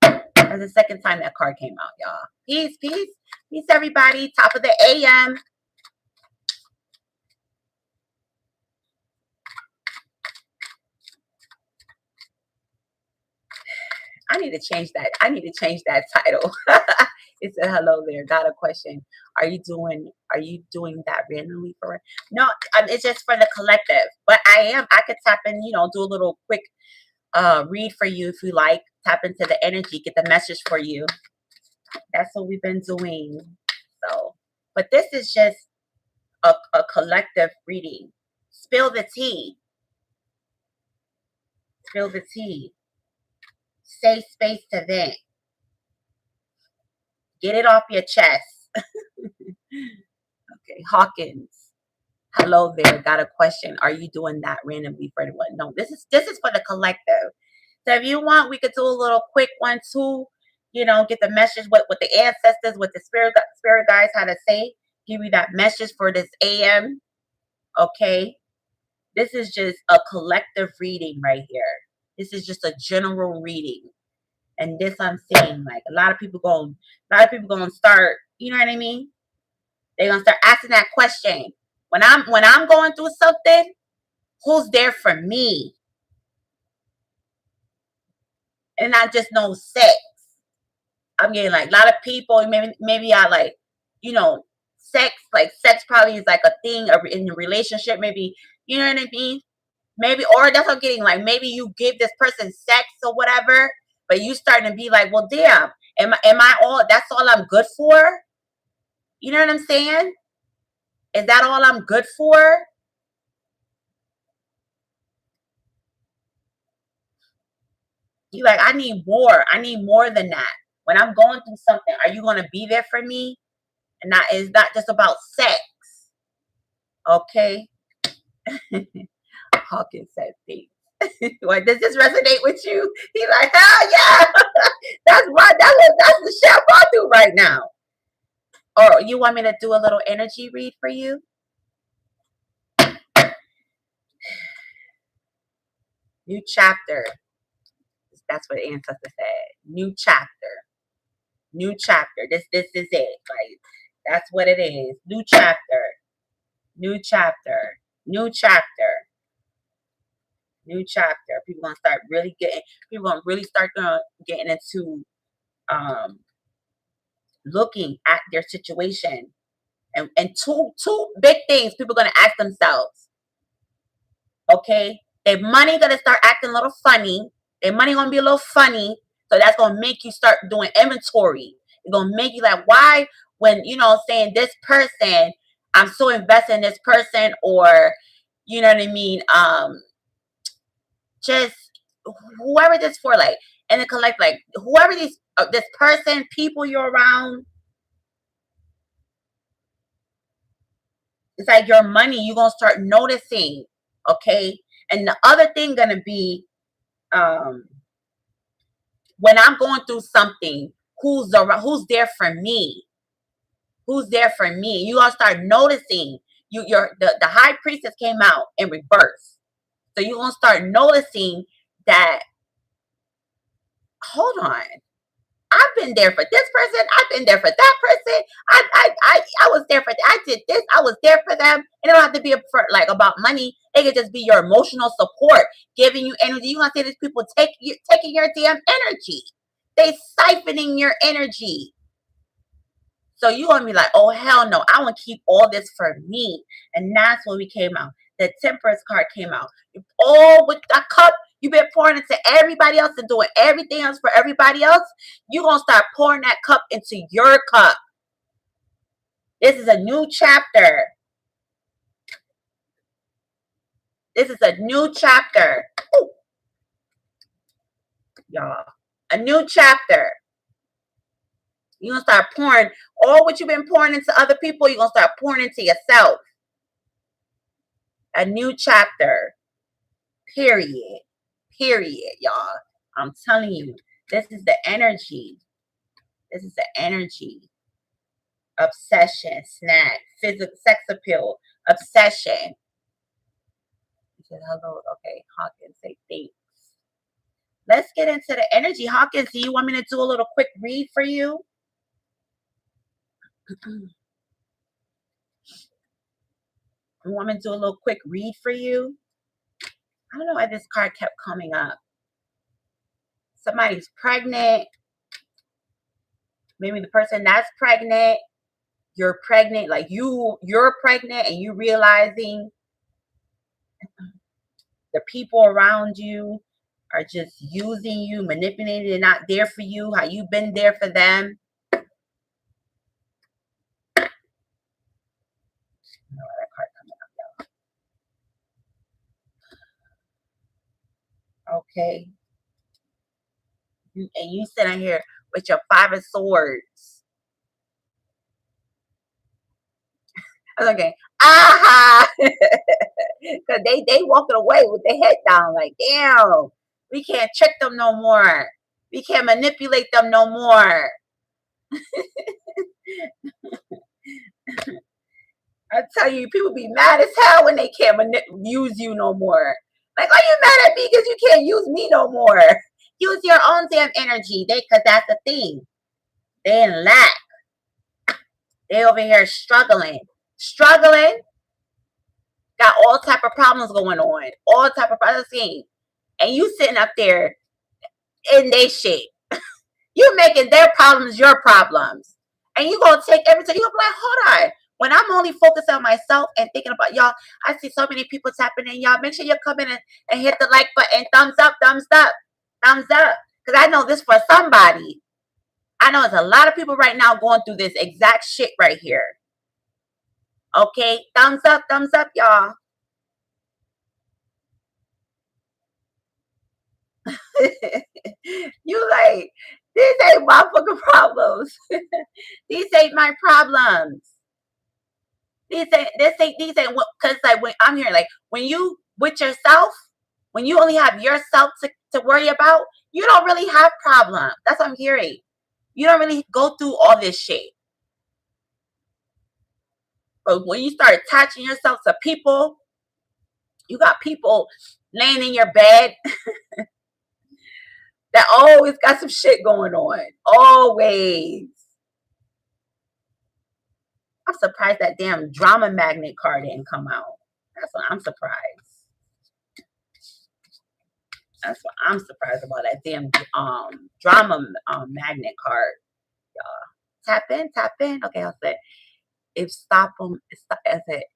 That's the second time that card came out, y'all. Peace, peace, peace, everybody. Top of the AM. I need to change that. I need to change that title. It said, "Hello there. Got a question. Are you doing that randomly for it?" No, it's just for the collective. But I could tap in, do a little quick read for you if you like. Tap into the energy, get the message for you. That's what we've been doing. So, but this is just a collective reading. Spill the tea. Spill the tea. Safe space to vent. Get it off your chest. Okay, Hawkins. Hello there. Got a question. Are you doing that randomly for anyone? No, this is for the collective. So if you want, we could do a little quick one too. Get the message what the ancestors, what the spirit guides had to say. Give you that message for this AM. Okay. This is just a collective reading right here. This is just a general reading. And this I'm seeing, like a lot of people going to start, you know what I mean? They're gonna start asking that question. When I'm going through something, who's there for me? And not just no sex. I'm getting like a lot of people, maybe I like, sex, like sex probably is like a thing in a relationship, maybe, you know what I mean? Maybe, or that's what I'm getting, like maybe you give this person sex or whatever, but you starting to be like, well, damn, am I all, that's all I'm good for? You know what I'm saying? Is that all I'm good for? You like, I need more. I need more than that. When I'm going through something, are you going to be there for me? And that is not just about sex. Okay? Hawkins said things. Like, does this resonate with you? He's like, hell yeah. That's the shit I'm going through right now. Or you want me to do a little energy read for you? New chapter. That's what ancestor said. New chapter. New chapter. This is it. Like, that's what it is. New chapter. New chapter. New chapter. New chapter. People gonna start really getting. People gonna really start getting into looking at their situation, and two big things people gonna ask themselves. Okay, their money gonna start acting a little funny. Their money gonna be a little funny, so that's gonna make you start doing inventory. It's gonna make you like, why, when saying this person, I'm so invested in this person, or you know what I mean, just whoever this for, like, and then collect, like, whoever this person, people you're around. It's like your money, you're gonna start noticing. Okay, and the other thing gonna be, um when I'm going through something, who's there for me? Who's there for me? You gonna start noticing. The high priestess came out in reverse. So you're gonna start noticing that, hold on, I've been there for this person, I've been there for that person, I was there for I did this, I was there for them. It don't have to be like about money. It could just be your emotional support, giving you energy. You gonna see these people taking your damn energy. They siphoning your energy. So you gonna be like, oh hell no, I want to keep all this for me. And that's when we came out. The Temperance card came out. All with the cup, you've been pouring into everybody else and doing everything else for everybody else. You're gonna start pouring that cup into your cup. This is a new chapter. This is a new chapter. Ooh. Y'all. A new chapter. You're gonna start pouring all what you've been pouring into other people, you're gonna start pouring into yourself. A new chapter. Period. Period, y'all. I'm telling you, this is the energy. This is the energy. Obsession, snack, physical, sex appeal, obsession. He said, hello. Okay, Hawkins, say thanks. Let's get into the energy. Hawkins, do you want me to do a little quick read for you? You want me to do a little quick read for you? I don't know why this card kept coming up. Somebody's pregnant. Maybe the person that's pregnant, you're pregnant, like you're pregnant and you realizing the people around you are just using you, manipulating, they're not there for you, how you've been there for them. Okay. And you sitting here with your 5 of Swords. Okay. Aha! Because they walking away with their head down like, damn, we can't trick them no more. We can't manipulate them no more. I tell you, people be mad as hell when they can't use you no more. Like, are you mad at me because you can't use me no more? Use your own damn energy. Because that's the thing. They in lack. They over here struggling. Got all type of problems going on. All type of problems. And you sitting up there in they shit. You making their problems your problems. And you gonna take everything. You gonna be like, hold on. When I'm only focused on myself and thinking about y'all, I see so many people tapping in. Y'all, make sure you come in and hit the like button. Thumbs up, thumbs up, thumbs up. Because I know this for somebody. I know there's a lot of people right now going through this exact shit right here. Okay? Thumbs up, y'all. You like, these ain't my fucking problems. These ain't my problems. These ain't because like when I'm here, like when you with yourself, when you only have yourself to worry about, you don't really have problems. That's what I'm hearing. You don't really go through all this shit. But when you start attaching yourself to people, you got people laying in your bed that always got some shit going on. Always. I'm surprised that damn drama magnet card didn't come out. That's what I'm surprised. That's what I'm surprised about, that damn drama magnet card. Tap in, tap in. Okay, I'll say if stop them,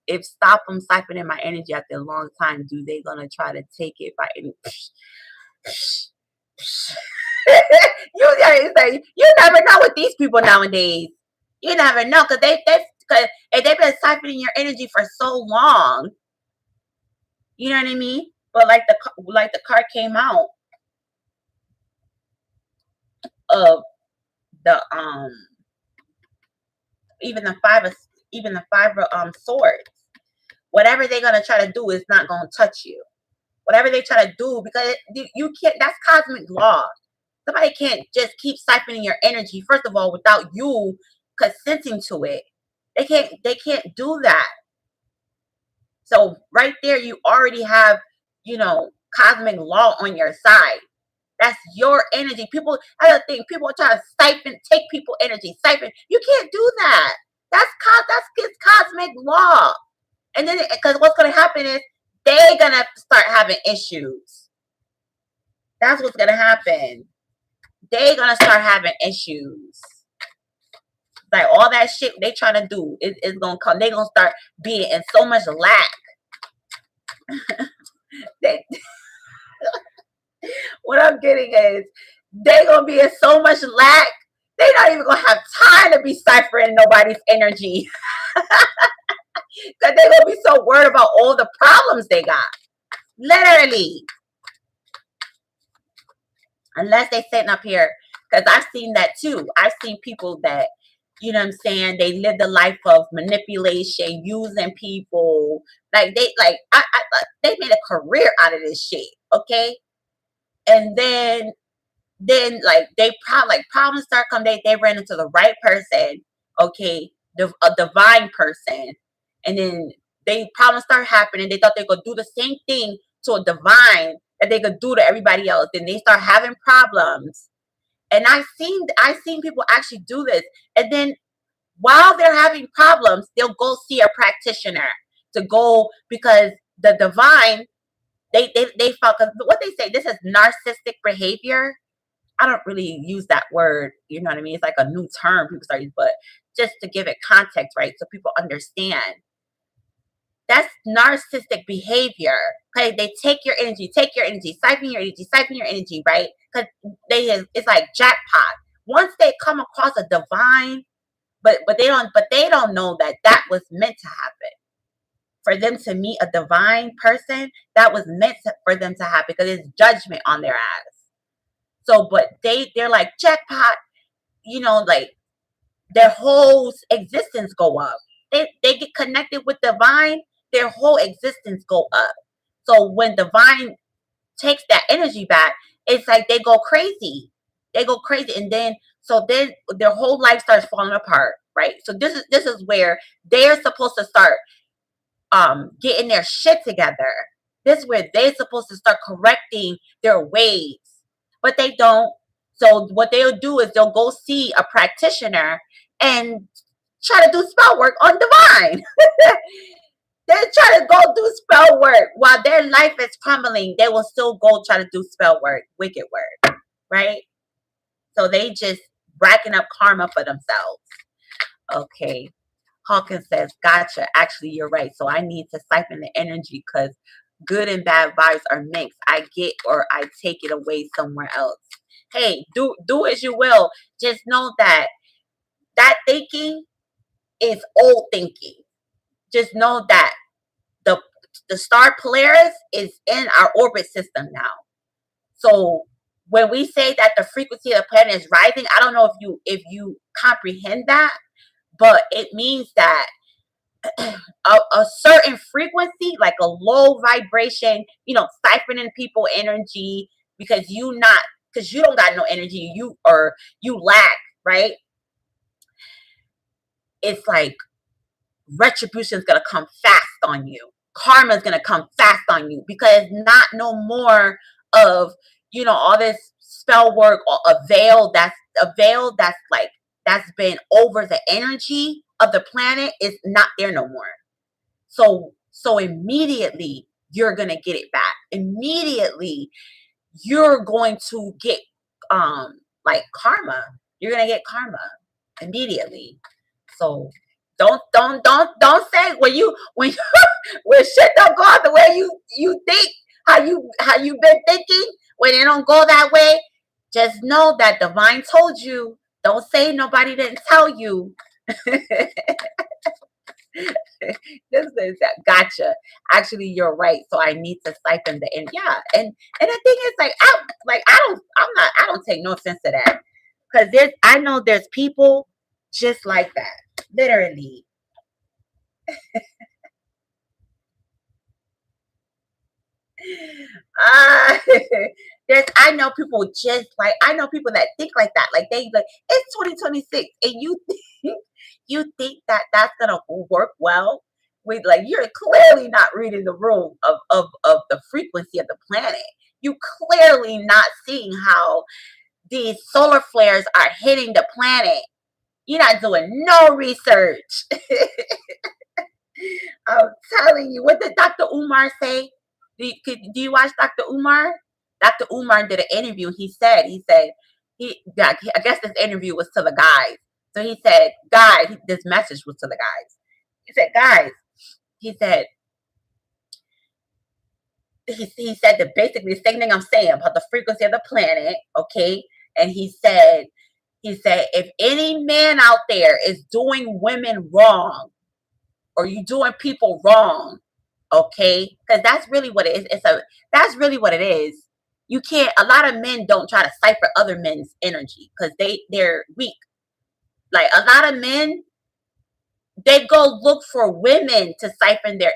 if stop them siphoning my energy after a long time, do they gonna try to take it by any? You never know with these people nowadays. You never know, because because if they've been siphoning your energy for so long. You know what I mean? But like the card came out of the even the five of swords. Whatever they're gonna try to do is not gonna touch you. Whatever they try to do, because you can't. That's cosmic law. Somebody can't just keep siphoning your energy. First of all, without you consenting to it, they can't. They can't do that. So right there, you already have, cosmic law on your side. That's your energy. People, other thing, people are trying to take people energy, siphon. You can't do that. That's cosmic law. And then, because what's going to happen is they're going to start having issues. That's what's going to happen. They're going to start having issues. Like all that shit they trying to do is going to come. They're going to start being in so much lack. What I'm getting is they're going to be in so much lack. They're not even going to have time to be ciphering nobody's energy. Because they're going to be so worried about all the problems they got. Literally. Unless they sitting up here. Because I've seen that too. I've seen people that, you know what I'm saying, they live the life of manipulation, using people. Like they made a career out of this shit. Okay? And then like problems start coming. They ran into the right person. Okay? A divine person. And then problems start happening. They thought they could do the same thing to a divine that they could do to everybody else. Then they start having problems. And I've seen people actually do this. And then while they're having problems, they'll go see a practitioner because the divine, they felt, because what they say, this is narcissistic behavior. I don't really use that word, you know what I mean? It's like a new term people start using, but just to give it context, right? So people understand. That's narcissistic behavior. Okay, they take your energy, siphon your energy, right? Because it's like jackpot. Once they come across a divine, but they don't know that was meant to happen. For them to meet a divine person, that was meant for them to happen, because it's judgment on their ass. So, but they're like jackpot, like their whole existence go up. They get connected with divine, their whole existence go up. So when divine takes that energy back, it's like they go crazy. And then their whole life starts falling apart, right? So this is where they're supposed to start getting their shit together. This is where they're supposed to start correcting their ways, but they don't. So what they'll do is they'll go see a practitioner and try to do spell work on divine. They try to go do spell work while their life is crumbling. They will still go try to do spell work, wicked work, right? So they just racking up karma for themselves. Okay. Hawkins says, gotcha. Actually, you're right. So I need to siphon the energy because good and bad vibes are mixed. I get or I take it away somewhere else. Hey, do as you will. Just know that thinking is old thinking. Just know that the star Polaris is in our orbit system now. So when we say that the frequency of the planet is rising, I don't know if you comprehend that, but it means that a certain frequency, like a low vibration, siphoning people energy because you don't got no energy, you lack, right? It's like retribution is gonna come fast on you. Karma is gonna come fast on you because not no more of all this spell work or a veil that's been over the energy of the planet is not there no more. So immediately you're gonna get it back. Immediately you're going to get like karma. You're gonna get karma immediately. So don't say when when shit don't go out the way you think, how you been thinking, when it don't go that way, just know that divine told you. Don't say nobody didn't tell you. This is that. Gotcha. Actually, you're right. So I need to siphon the end. Yeah, and the thing is, I don't take no offense to that, because I know there's people just like that, literally. Ah, I know people just like, I know people that think like that. Like, they like, it's 2026, and you think, you think that that's gonna work well with, like, you're clearly not reading the room of the frequency of the planet. You clearly not seeing how these solar flares are hitting the planet. You're not doing no research. I'm telling you, what did Dr. Umar say? Do you watch Dr. Umar? Dr. Umar did an interview. Yeah, I guess this interview was to the guys. So he said, this message was to the guys. He said, guys, he said, he said that basically the same thing I'm saying about the frequency of the planet, okay? And he said, if any man out there is doing women wrong, or you doing people wrong, okay, because that's really what it is. That's really what it is. You can't, a lot of men don't try to cipher other men's energy because they're weak. Like, a lot of men, they go look for women to siphon their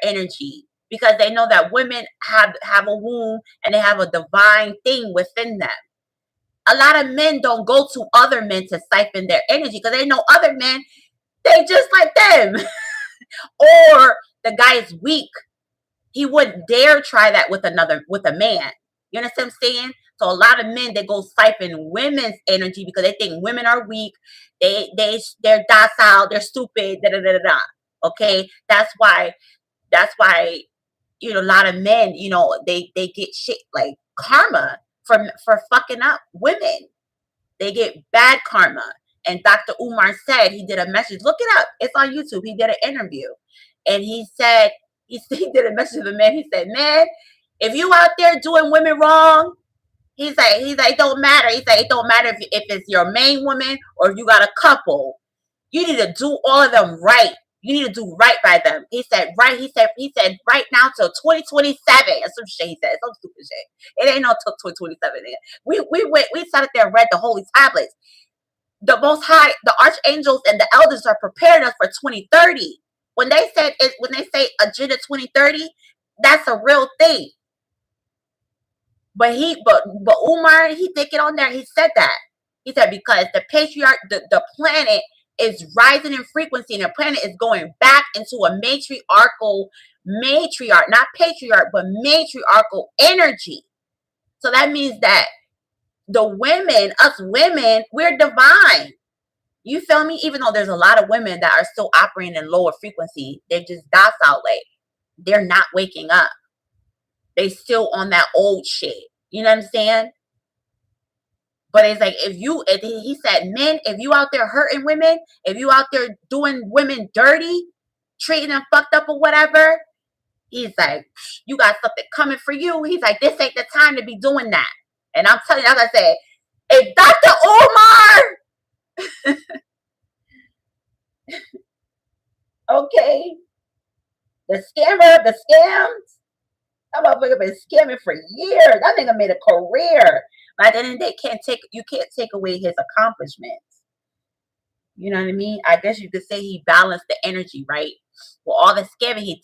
energy, because they know that women have a womb, and they have a divine thing within them. A lot of men don't go to other men to siphon their energy because they know other men, they just like them. Or the guy is weak. He wouldn't dare try that with a man. You understand what I'm saying? So a lot of men, they go siphon women's energy because they think women are weak. They're docile. They're stupid. Da da da da. Da. Okay, that's why a lot of men, they get shit like karma for fucking up women. They get bad karma. And Dr. Umar said, he did a message. Look it up. It's on YouTube. He did an interview. And he said, he did a message to the man. He said, man, if you out there doing women wrong, it don't matter. He's like, it don't matter if it's your main woman or if you got a couple. You need to do all of them right. You need to do right by them. He said, right. He said, right now till 2027. That's some shit he said. Some stupid shit. It ain't no till 2027. We sat there and read the holy tablets. The Most High, the archangels and the elders are preparing us for 2030. When they say Agenda 2030, that's a real thing. But Umar, he did get on there. He said that. He said, because the planet is rising in frequency, and the planet is going back into a not patriarch, but matriarchal energy. So that means that us women, we're divine. You feel me? Even though there's a lot of women that are still operating in lower frequency, they're just docile. Like, they're not waking up. They still on that old shit. You know what I'm saying? But it's like, he said, men, if you out there hurting women, if you out there doing women dirty, treating them fucked up or whatever, he's like, you got something coming for you. He's like, this ain't the time to be doing that. And I'm telling you, as I said, if Dr. Omar, okay, the scams, that motherfucker been scamming for years. That nigga made a career. But at the end of the day, you can't take away his accomplishments. You know what I mean? I guess you could say he balanced the energy, right? Well, all the scamming he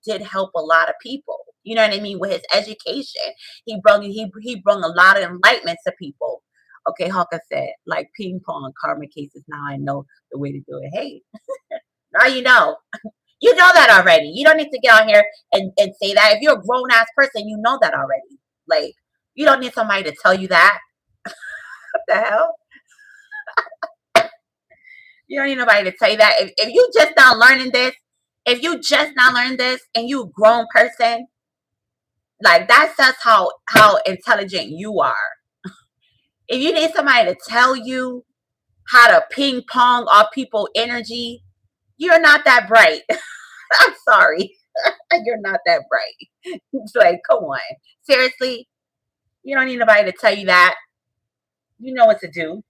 did help a lot of people. You know what I mean? With his education, he brought a lot of enlightenment to people. Okay, Hawker said, like ping pong karma cases. Now I know the way to do it. Hey, now you know. You know that already. You don't need to get on here and say that. If you're a grown ass person, you know that already. Like, you don't need somebody to tell you that. What the hell? You don't need nobody to tell you that. If you just now learning this, and you a grown person, Like that says how intelligent you are. If you need somebody to tell you how to ping pong off people energy, you're not that bright. I'm sorry. You're not that bright. It's like, come on. Seriously, you don't need nobody to tell you that. You know what to do.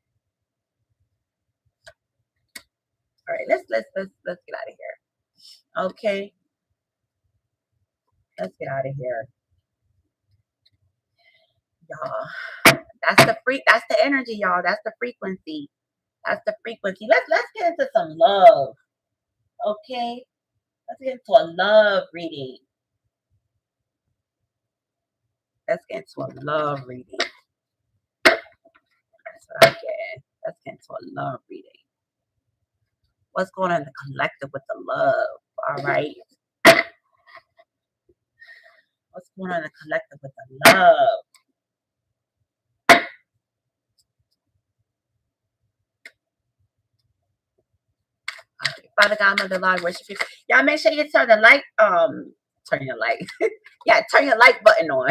All right, let's get out of here. Okay, let's get out of here, y'all. That's the energy, y'all. That's the frequency. That's the frequency. Let's get into some love. Okay, let's get into a love reading. Let's get into a love reading. That's what I'm getting. Let's get into a love reading. What's going on in the collective with the love? All right. What's going on in the collective with the love? Father God, Mother, Lord, worship you. Y'all make sure you turn the light, turn your light. Yeah, turn your like button on.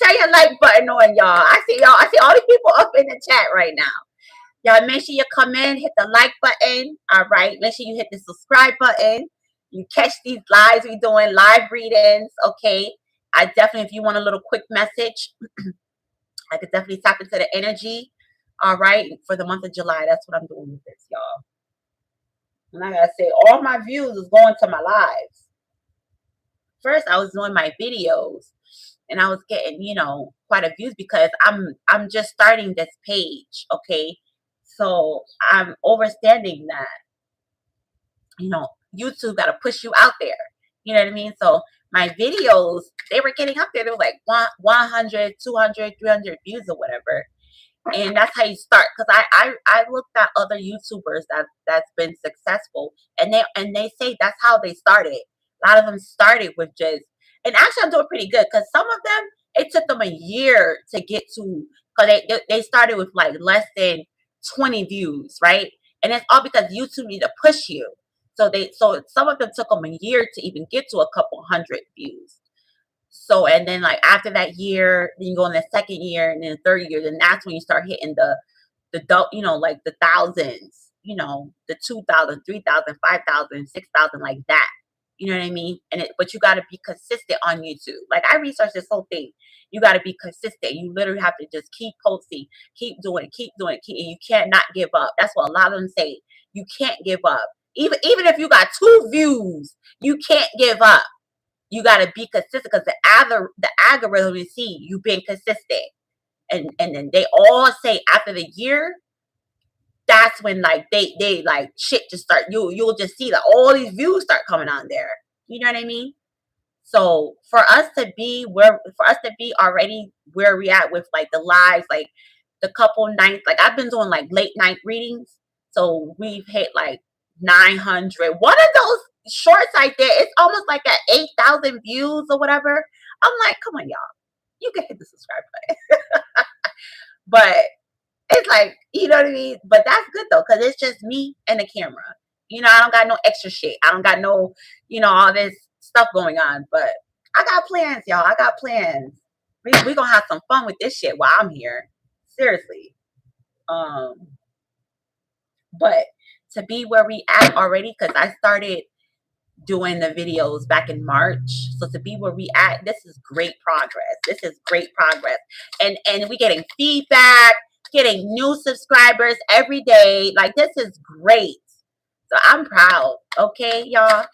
Turn your like button on, y'all. I see y'all. I see all these people up in the chat right now. Y'all make sure you come in, hit the like button. All right. Make sure you hit the subscribe button. You catch these lives. We doing live readings. Okay. I definitely, if you want a little quick message, I could definitely tap into the energy. All right. For the month of July. That's what I'm doing with this, y'all. And I gotta say, all my views is going to my lives. First, I was doing my videos and I was getting, quite a views because I'm just starting this page, okay? So I'm understanding that, YouTube got to push you out there. You know what I mean? So my videos, they were getting up there. They were like 100, 200, 300 views or whatever. And that's how you start. Because I looked at other YouTubers that's been successful, and they say that's how they started. A lot of them started with just, and actually I'm doing pretty good because some of them, it took them a year to get to, because they started with like less than 20 views, right? And it's all because YouTube need to push you. So some of them took them a year to even get to a couple hundred views. So, and then like after that year, then you go in the second year and then the third year, then that's when you start hitting like the thousands, the 2,000, 3,000, 5,000, 6,000, like that. You know what I mean? But you got to be consistent on YouTube. Like I researched this whole thing. You got to be consistent. You literally have to just keep posting, keep doing it, and you can't not give up. That's what a lot of them say. You can't give up. Even if you got 2 views, you can't give up. You got to be consistent because the algorithm will see you being consistent. And then they all say after the year, that's when like they like shit just start. You'll just see that all these views start coming on there. You know what I mean? So for us to be already where we at with like the lives, like the couple nights, like I've been doing like late night readings. So we've hit like 900. One of those shorts right there, it's almost like at 8,000 views or whatever. I'm like, come on, y'all. You can hit the subscribe button. But it's like, you know what I mean? But that's good though, because it's just me and the camera. I don't got no extra shit. I don't got no, all this stuff going on. But I got plans, y'all. I got plans. We gonna have some fun with this shit while I'm here. Seriously. But to be where we at already, because I started doing the videos back in March. So to be where we at, this is great progress. This is great progress. And we getting feedback, getting new subscribers every day. Like this is great. So I'm proud. Okay, y'all.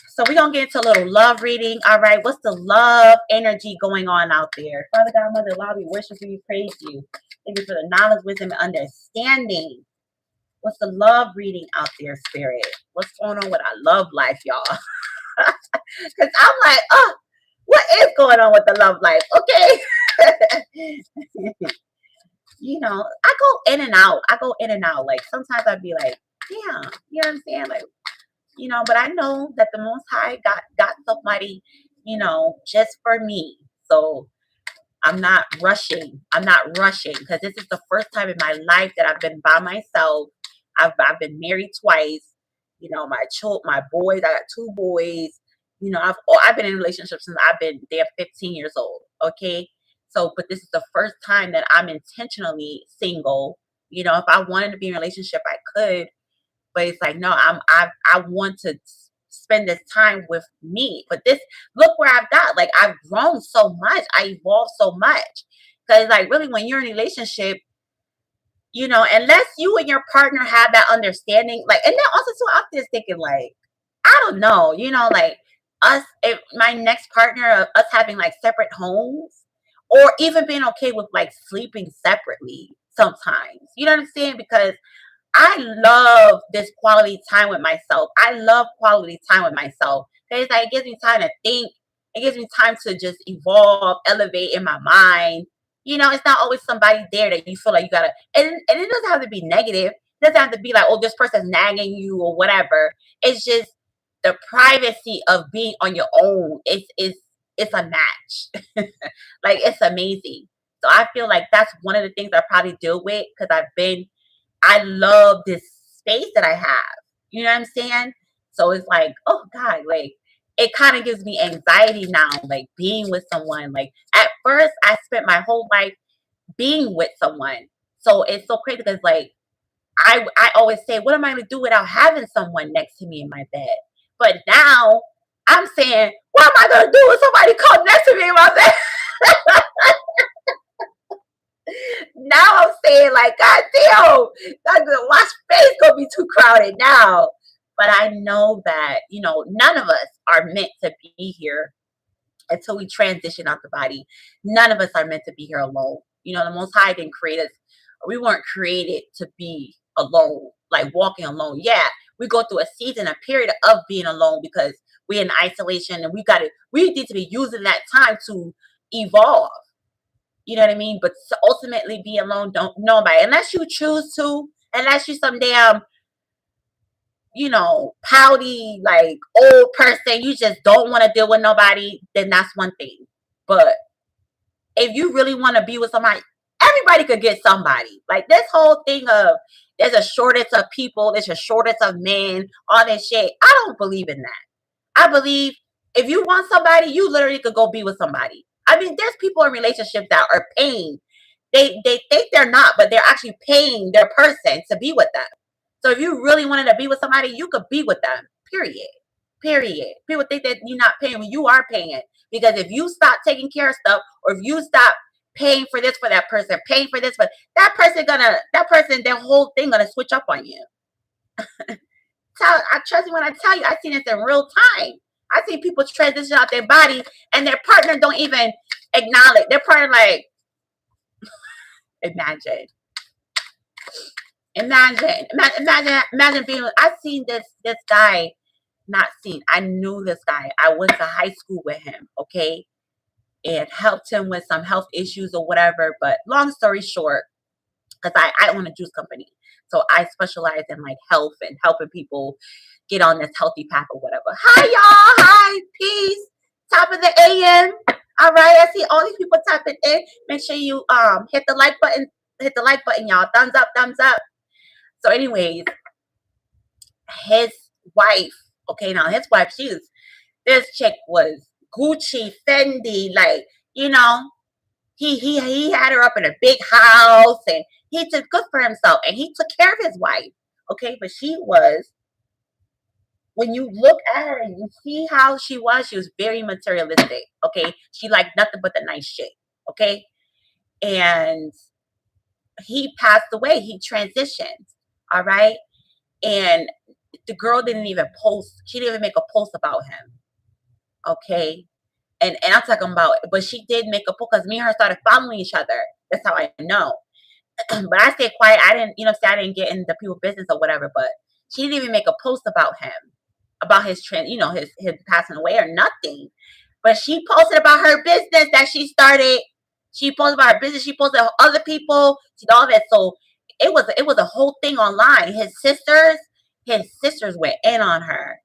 So we're going to get into a little love reading. All right. What's the love energy going on out there? Father God, Mother, Lord, we worship you, praise you. Thank you for the knowledge, wisdom, and understanding. What's the love reading out there, Spirit? What's going on with our love life, y'all? Because I'm like, what is going on with the love life? Okay. I go in and out. Like sometimes I'd be like, yeah, you know what I'm saying? Like, but I know that the Most High got somebody, just for me. So I'm not rushing because this is the first time in my life that I've been by myself. I've been married twice. My boys, I got 2 boys. I've been in relationships since I've been there 15 years old. Okay. So, but this is the first time that I'm intentionally single. If I wanted to be in a relationship, I could, but it's like, no, I want to spend this time with me. But look where I've got. Like, I've grown so much. I evolved so much. Because, like, really, when you're in a relationship, unless you and your partner have that understanding, like, and then also too, I'm just thinking, like, I don't know, like if my next partner, us having like separate homes, or even being okay with like sleeping separately sometimes. You know what I'm saying? Because I love this quality time with myself. I love quality time with myself because like, it gives me time to think. It gives me time to just evolve, elevate in my mind. It's not always somebody there that you feel like you gotta. And it doesn't have to be negative. It doesn't have to be like, oh, this person's nagging you or whatever. It's just the privacy of being on your own. It's a match. Like, it's amazing. So I feel like that's one of the things I probably deal with because I love this space that I have. You know what I'm saying? So it's like, oh God, like it kind of gives me anxiety now, like being with someone. Like at first, I spent my whole life being with someone. So it's so crazy because like I always say, what am I gonna do without having someone next to me in my bed? But now I'm saying, what am I gonna do when somebody comes next to me in my bed? Now I'm saying, like, God damn, my space gonna be too crowded now. But I know that, none of us are meant to be here until we transition out the body. None of us are meant to be here alone. The Most High didn't create us. We weren't created to be alone, like walking alone. Yeah, we go through a season, a period of being alone because we're in isolation and we need to be using that time to evolve. You know what I mean? But to ultimately be alone, don't nobody unless you choose to, unless you some damn, pouty, like old person, you just don't want to deal with nobody, then that's one thing. But if you really want to be with somebody, everybody could get somebody. Like this whole thing of there's a shortage of people, there's a shortage of men, all this shit. I don't believe in that. I believe if you want somebody, you literally could go be with somebody. I mean, there's people in relationships that are paying. They think they're not, but they're actually paying their person to be with them. So if you really wanted to be with somebody, you could be with them. Period. Period. People think that you're not paying when you are paying. Because if you stop taking care of stuff, or if you stop paying for this for that person, paying for this for that person, their whole thing gonna switch up on you. I trust me when I tell you, I seen this in real time. I see people transition out their body and their partner don't even acknowledge. Their partner like, imagine being. I seen this guy. Not seen. I knew this guy. I went to high school with him. Okay, and helped him with some health issues or whatever. But long story short, because I own a juice company, so I specialize in like health and helping people get on this healthy path or whatever. Hi y'all. Hi. Peace. Top of the AM. All right. I see all these people tapping in. Make sure you hit the like button. Hit the like button, y'all. Thumbs up. Thumbs up. So, anyways, his wife. Okay, now his wife. This chick was Gucci, Fendi, like he had her up in a big house and he took good for himself and he took care of his wife. Okay, but she was, when you look at her and you see how she was very materialistic. Okay, she liked nothing but the nice shit. Okay, and he passed away. He transitioned. All right, and the girl didn't even post. She didn't even make a post about him. Okay, and I'm talking about, but she did make a post because me and her started following each other. That's how I know. But I stayed quiet. I didn't, I didn't get into people's business or whatever. But she didn't even make a post about him, about his trend, his passing away or nothing. But she posted about her business that she started. She posted about her business. She posted other people. She did all that. So it was a whole thing online. His sisters went in on her.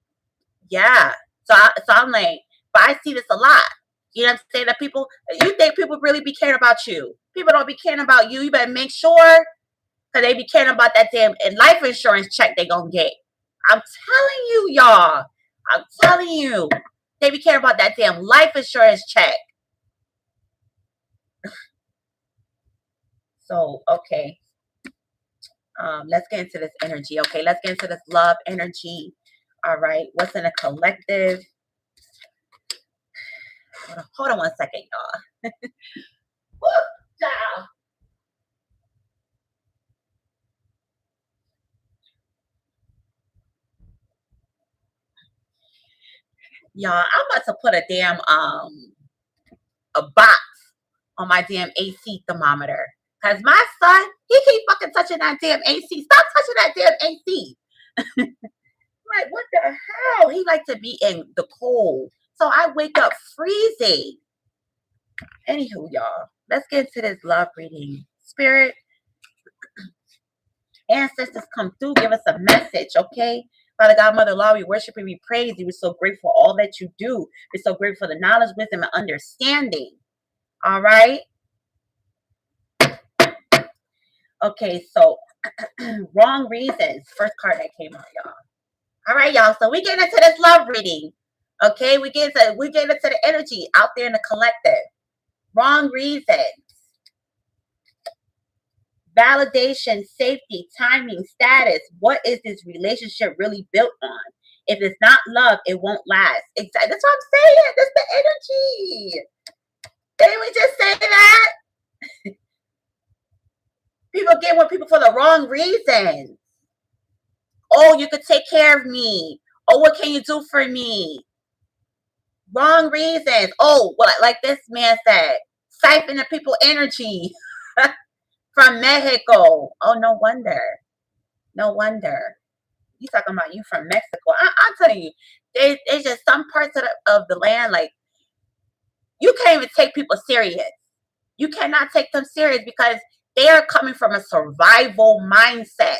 Yeah. So I'm like, but I see this a lot. You know what I'm saying? That you think people really be caring about you. People don't be caring about you. You better make sure, because they be caring about that damn life insurance check they gonna get. I'm telling you, y'all. I'm telling you. They be caring about that damn life insurance check. So, okay. Let's get into this energy. Okay, let's get into this love energy. All right, what's in a collective? Hold on 1 second, y'all. Ciao. Y'all, I'm about to put a damn a box on my damn AC thermometer. Cause my son, he keep fucking touching that damn AC. Stop touching that damn AC. Like, what the hell? He like to be in the cold. So I wake up freezing. Anywho, y'all, let's get into this love reading. Spirit, ancestors, come through. Give us a message, okay? Father God, Mother Law, we worship and we praise you. We're so grateful for all that you do. We're so grateful for the knowledge, wisdom, and understanding. All right? Okay, so wrong reasons. First card that came out, y'all. All right, y'all. So we get into this love reading. Okay, we get into the energy out there in the collective. Wrong reasons. Validation, safety, timing, status. What is this relationship really built on? If it's not love, it won't last. Exactly. That's what I'm saying. That's the energy. Didn't we just say that? People get with people for the wrong reasons. Oh, you could take care of me. Oh, what can you do for me? Wrong reasons. Oh, well, like this man said, siphoning people energy from Mexico. Oh, no wonder. No wonder. You talking about you from Mexico. I'm telling you, there's just some parts of the land, like, you can't even take people serious. You cannot take them serious because they are coming from a survival mindset.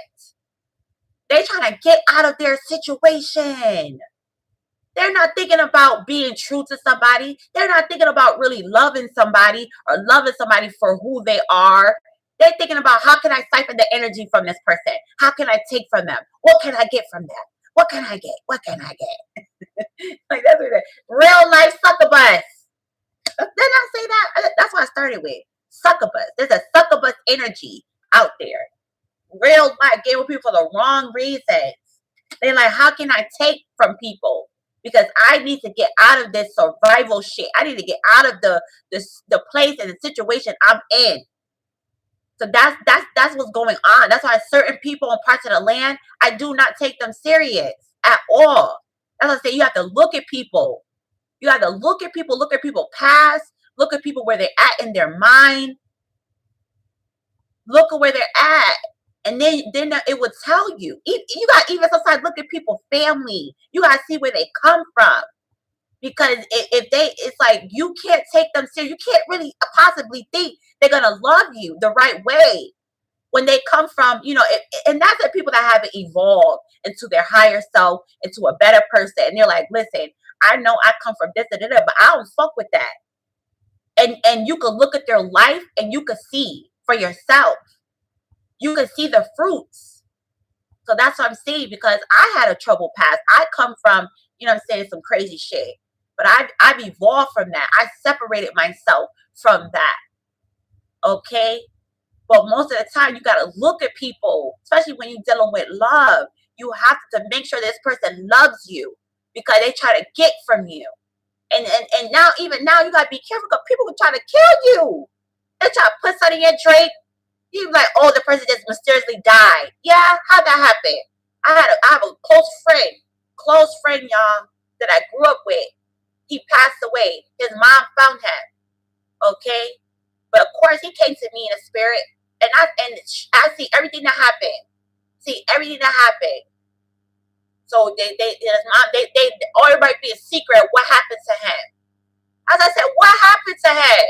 They're trying to get out of their situation. They're not thinking about being true to somebody. They're not thinking about really loving somebody or loving somebody for who they are. They're thinking about, how can I siphon the energy from this person? How can I take from them? What can I get from them? What can I get? What can I get? Like, that's what real life succubus. Didn't I say that? That's what I started with. Succubus. There's a succubus energy out there. Real life gave people for the wrong reasons. They're like, how can I take from people? Because I need to get out of this survival shit. I need to get out of the place and the situation I'm in. So that's what's going on. That's why certain people in parts of the land, I do not take them serious at all. That's why I say you have to look at people. You have to look at people past, look at people where they're at in their mind. Look at where they're at. And then it would tell you. You got to even sometimes look at people's family. You got to see where they come from. Because it's like, you can't take them serious. You can't really possibly think they're going to love you the right way when they come from, and that's the people that haven't evolved into their higher self, into a better person. And they're like, listen, I know I come from this and that, but I don't fuck with that. And you can look at their life and you can see for yourself. You can see the fruits. So that's what I'm saying, because I had a troubled past. I come from, some crazy shit. But I've evolved from that. I separated myself from that. Okay? But most of the time, you got to look at people, especially when you're dealing with love. You have to make sure this person loves you, because they try to get from you. And now, even now, you got to be careful, because people will try to kill you. They try to put something in your drink. You like, oh, the person just mysteriously died. Yeah, how'd that happen? I have a close friend, y'all, that I grew up with. He passed away. His mom found him. Okay, but of course he came to me in a spirit, and I see everything that happened. See everything that happened. So his mom, everybody be a secret. What happened to him? As I said, what happened to him?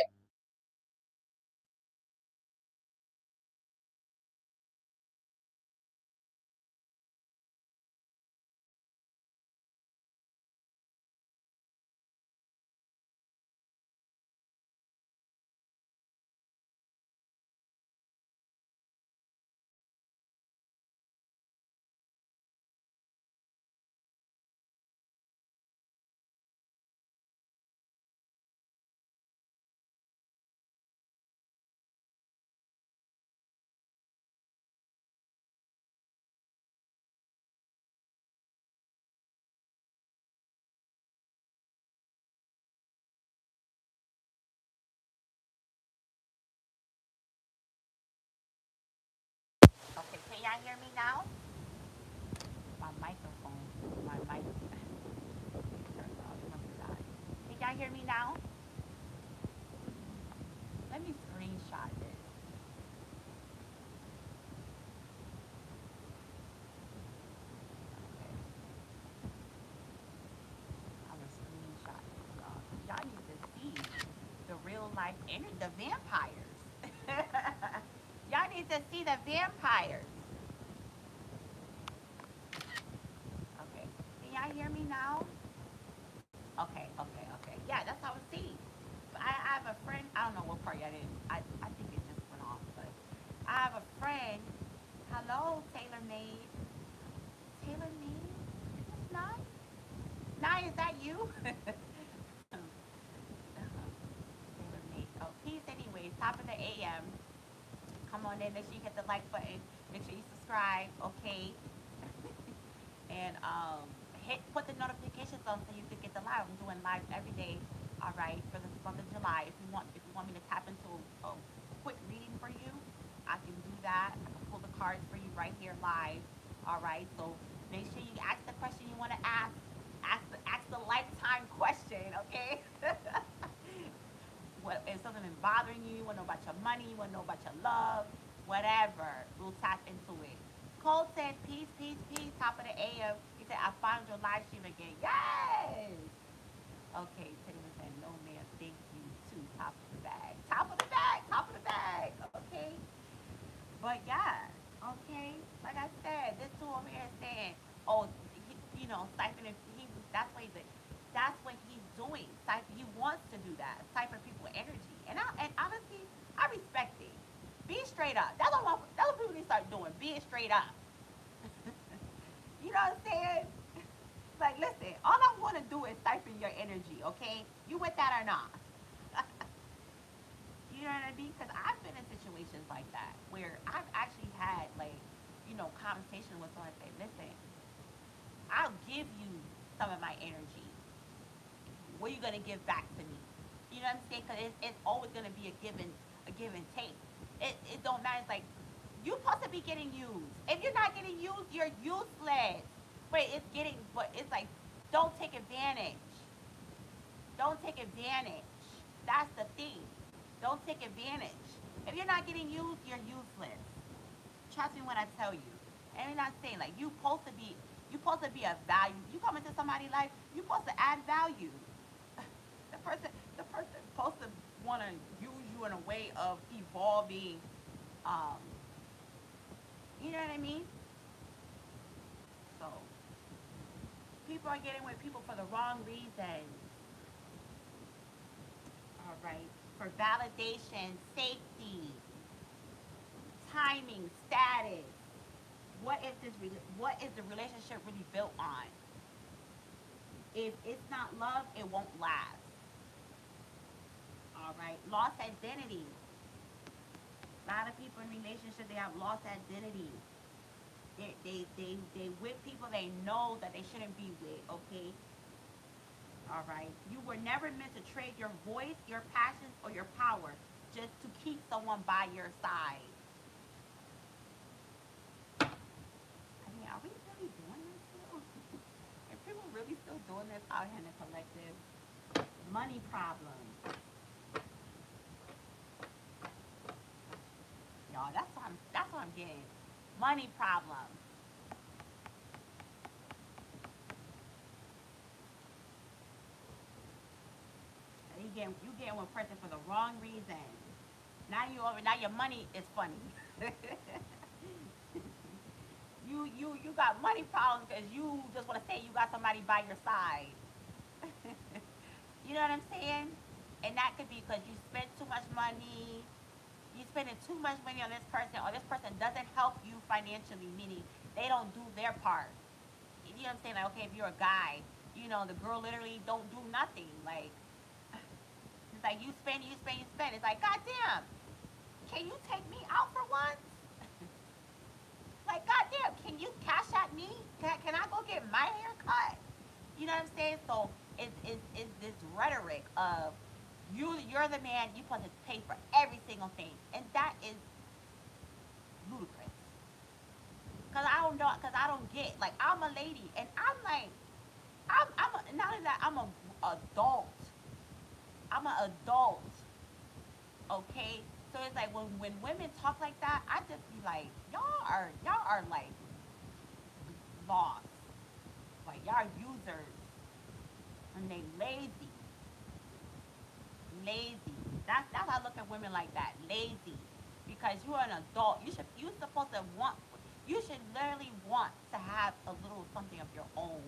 y'all hear me now? Let me screenshot this. Okay, I'm gonna screenshot this, y'all. Y'all need to see the real life energy, the vampires. Y'all need to see the vampires. Okay, can y'all hear me now? Okay, okay, okay. Yeah, that's how it seems. But I have a friend. I don't know what part y'all didn't. I think it just went off. But I have a friend. Hello, Taylor Made. Taylor Made? Is this Nye? Nye, is that you? Taylor Made. Oh, peace. Anyways, top of the AM. Come on in. Make sure you hit the like button. Make sure you subscribe. Okay. And hit put the notifications on so you can get the live. I'm doing live every day. All right, for the month of July. If you want me to tap into a quick reading for you, I can do that. I can pull the cards for you right here live. All right, so make sure you ask the question you want to ask. Ask the lifetime question. Okay. What if something is bothering you? You want to know about your money? You want to know about your love? Whatever. We'll tap into it. Cole said, peace, peace, peace. Top of the AM. He said, I found your live stream again. Yes. Okay, Taylor said, no man, thank you too. Top of the bag. Top of the bag. Top of the bag. Okay. But yeah, okay. Like I said, this two over here is saying, oh, siphoning. That's what that's what he's doing. He wants to do that. Siphon people energy. And honestly, I respect it. Be straight up. That's what people need to start doing. Being straight up. You know what I'm saying? Like, listen, all I want to do is siphon your energy, okay? You with that or not? You know what I mean? Because I've been in situations like that where I've actually had, like, conversation with someone and say, listen, I'll give you some of my energy. What are you going to give back to me? You know what I'm saying? Because it's always going to be a give and take. It don't matter. It's like, you're supposed to be getting used. If you're not getting used, you're useless. But it's like, don't take advantage. Don't take advantage. That's the thing. Don't take advantage. If you're not getting used, you're useless. Trust me when I tell you. And I'm not saying like you supposed to be a value. You come into somebody's life, you supposed to add value. The person the person supposed to want to use you in a way of evolving. Um, you know what I mean? So people are getting with people for the wrong reasons. All right, for validation, safety, timing, status. What is the relationship really built on? If it's not love, it won't last. All right, lost identity. A lot of people in relationships they have lost identity. They with people they know that they shouldn't be with. Okay, all right. You were never meant to trade your voice, your passions, or your power just to keep someone by your side. I mean, are we really doing this still? Are people really still doing this out here in the collective? Money problems. Y'all, that's what I'm getting. Money problems. You getting one person for the wrong reason. Now your money is funny. You got money problems because you just want to say you got somebody by your side. You know what I'm saying? And that could be because you spent too much money. You spending too much money on this person, or this person doesn't help you financially, meaning they don't do their part. You know what I'm saying? Like, okay, if you're a guy, the girl literally don't do nothing. Like, it's like you spend, you spend, you spend. It's like, goddamn, can you take me out for once? Like, goddamn, can you cash at me? Can I go get my hair cut? You know what I'm saying? So it's this rhetoric of you're the man, you're supposed to pay for every single thing. And that is ludicrous. Cause I don't get, like, I'm a lady and I'm like, not only that I'm a adult, I'm an adult. Okay, so it's like when women talk like that, I just be like, y'all are like lost, like y'all users, and they lazy. That's how I look at women like that, lazy, because you're an adult. You're supposed to want. You should literally want to have a little something of your own.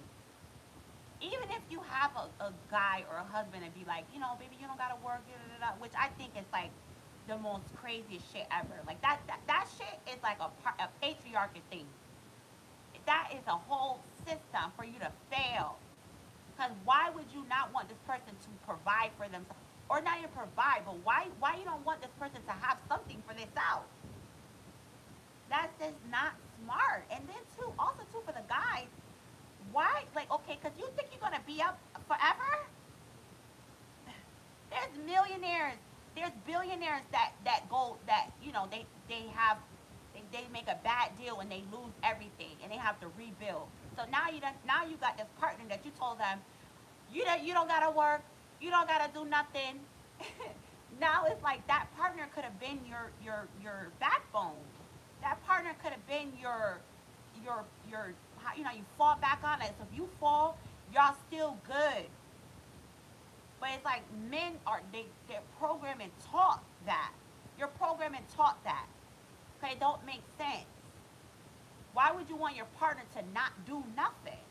Even if you have a guy or a husband and be like, baby, you don't gotta work, da, da, da, which I think is like the most craziest shit ever. Like that shit is like a patriarchy thing. That is a whole system for you to fail. Because why would you not want this person to provide for themselves, or not even provide, but why you don't want this person to have something for themselves? That's just not smart. And then too, also too for the guys, why like okay, because you think you're gonna be up forever? There's millionaires, there's billionaires that go that they have they make a bad deal and they lose everything and they have to rebuild. So now you got this partner that you told them you don't gotta work, you don't gotta do nothing. Now it's like that partner could have been your backbone. That partner could have been your you fall back on it. So if you fall, y'all still good. But it's like men they're programmed and taught that. You're programmed and taught that. Okay, it don't make sense. Why would you want your partner to not do nothing?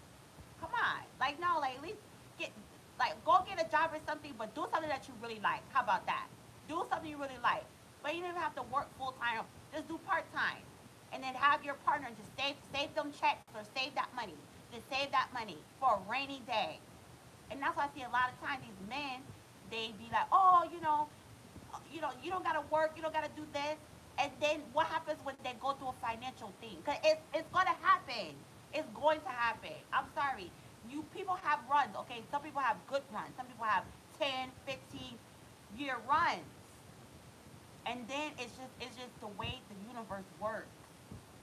Come on. Like no, like at least get like go get a job or something, but do something that you really like. How about that? Do something you really like. But you don't even have to work full time. Just do part time. And then have your partner just save them checks or save that money. Just save that money for a rainy day. And that's why I see a lot of times these men, they be like, oh, you don't gotta work, you don't gotta do this. And then what happens when they go through a financial thing? Cause it's gonna happen. It's going to happen. I'm sorry. You people have runs, okay? Some people have good runs. Some people have 10, 15 year runs. And then it's just the way the universe works.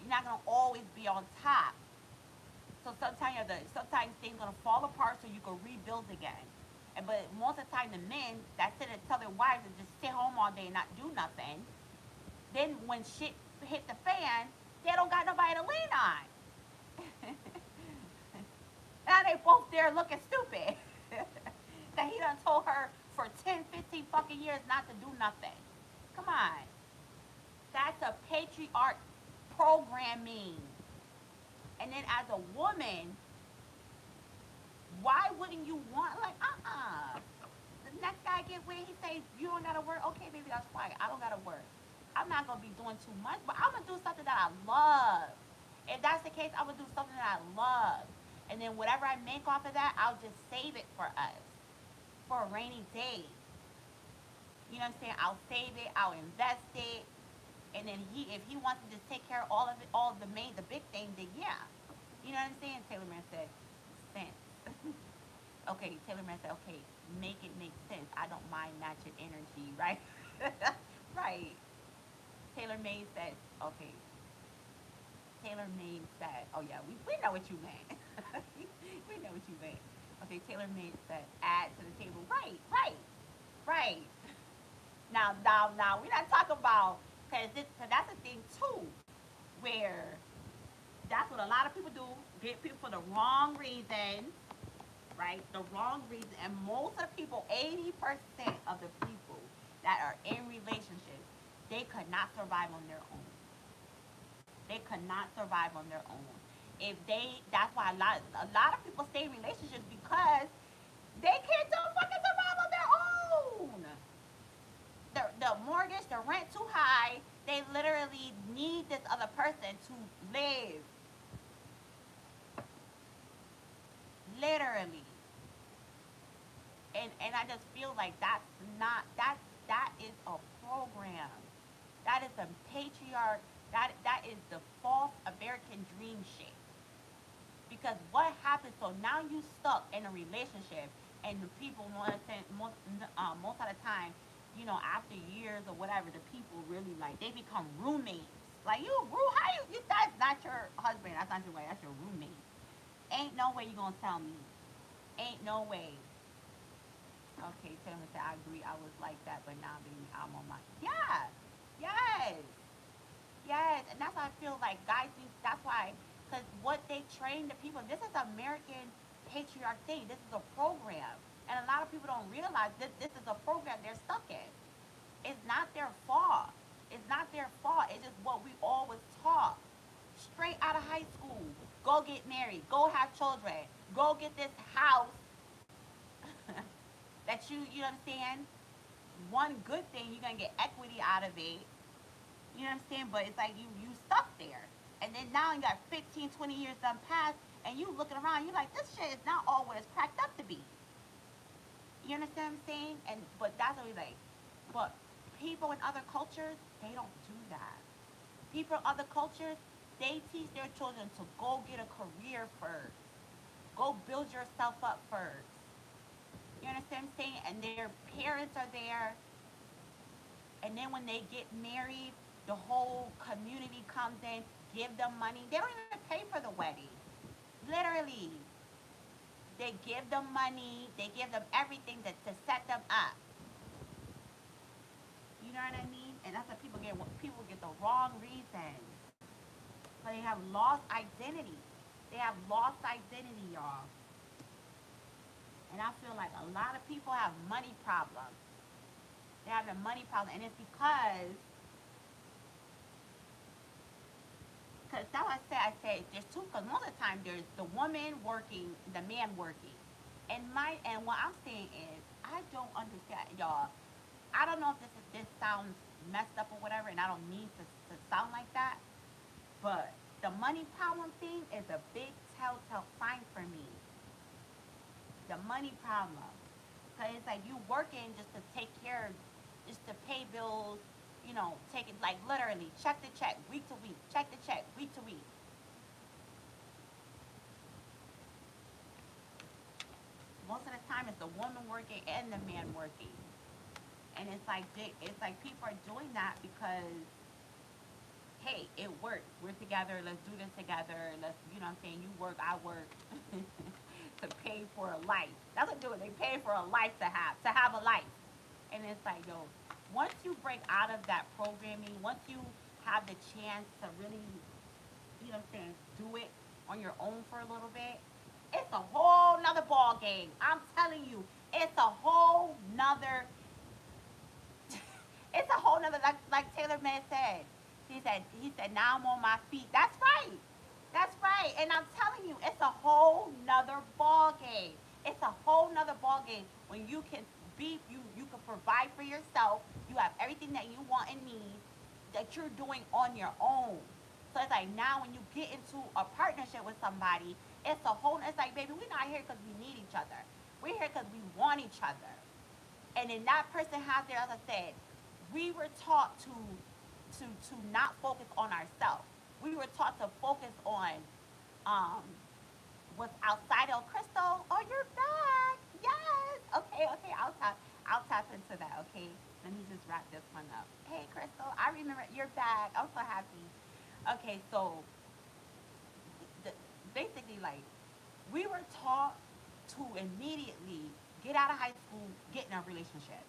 You're not gonna always be on top. So sometimes things gonna fall apart so you can rebuild again. And but most of the time the men that sit and tell their wives to just sit home all day and not do nothing, then when shit hit the fan, they don't got nobody to lean on. Now they both there looking stupid. That he done told her for 10, 15 fucking years not to do nothing. Come on. That's a patriarch programming. And then as a woman, why wouldn't you want like the next guy get with he say you don't gotta work, okay baby that's fine, I don't gotta work, I'm not gonna be doing too much, but I'm gonna do something that I love. If that's the case, I'm gonna do something that I love, and then whatever I make off of that I'll just save it for us for a rainy day. You know what I'm saying? I'll save it, I'll invest it, and then if he wants to just take care of all of it, all of the big things, then yeah. You know what I'm saying? Taylor Man said sense. Okay, Taylor Man said, okay, make it make sense. I don't mind matching energy, right? Right. Taylor May said, okay. Taylor May said, oh yeah, we know what you meant. We know what you meant. Okay, Taylor May said, add to the table. Right, right, right. Now, we're not talking about, cause that's a thing too, where that's what a lot of people do, get people for the wrong reason, right? The wrong reason. And most of the people, 80% of the people that are in relationships, they could not survive on their own. They could not survive on their own. That's why a lot of people stay in relationships because they can't do fucking survive on their own. The mortgage, the rent too high. They literally need this other person to live. Literally. And I just feel like that is a program. That is a patriarch. That is the false American dream shit. Because what happens? So now you stuck in a relationship, and the people most of the time, after years or whatever, the people really like they become roommates. Like how you that's not your husband, that's not your wife, that's your roommate. Ain't no way you gonna tell me. Ain't no way. Okay, Taylor said, I agree. I was like that, but now baby, I'm on my. Yeah. Yes. Yes. And that's why I feel like guys need, that's why, because what they train the people, this is American patriarch thing. This is a program. And a lot of people don't realize that this is a program they're stuck in. It's not their fault. It's not their fault. It's just what we always taught. Straight out of high school, go get married, go have children, go get this house that you understand. One good thing, you're gonna get equity out of it. You know what I'm saying? But it's like you stuck there. And then now you got 15, 20 years done past, and you looking around, you're like, this shit is not all what it's cracked up to be. You understand what I'm saying? And but that's what we like. But people in other cultures, they don't do that. People in other cultures, they teach their children to go get a career first. Go build yourself up first. You understand what I'm saying? And their parents are there. And then when they get married, the whole community comes in, give them money. They don't even pay for the wedding. Literally. They give them money, they give them everything to set them up. You know what I mean? And that's what people get the wrong reasons. So they have lost identity. They have lost identity, y'all. And I feel like a lot of people have money problems. They have a money problem, and it's because that's what I say there's two. Because most of the time there's the woman working, the man working, and what I'm saying is I don't understand, y'all. I don't know if this sounds messed up or whatever, and I don't need to sound like that, but the money problem thing is a big telltale sign for me. The money problem. Cause it's like you working just to take care, just to pay bills, take it like literally check the check week to week, check the check week to week. Most of the time it's the woman working and the man working, and it's like people are doing that because hey, it works. We're together. Let's do this together. What I'm saying. You work, I work to pay for a life. That's what they do. They pay for a life to have a life. And it's like, yo, once you break out of that programming, once you have the chance to really, what I'm saying, do it on your own for a little bit, it's a whole nother ball game. I'm telling you, it's a whole nother it's a whole nother like Taylor May said. He said now I'm on my feet. That's right. That's right. And I'm telling you, it's a whole nother ball game. It's a whole nother ball game when you can you can provide for yourself. You have everything that you want and need that you're doing on your own. So it's like now when you get into a partnership with somebody, it's like baby, we're not here because we need each other. We're here because we want each other. And then that person has there, as I said, we were taught to not focus on ourselves. We were taught to focus on um what's outside of Crystal. Oh, you're back. Yes. Okay, I'll tap into that, okay? Let me just wrap this one up. Hey Crystal, I remember you're back. I'm so happy. Okay, so the, basically like we were taught to immediately get out of high school, get in a relationship,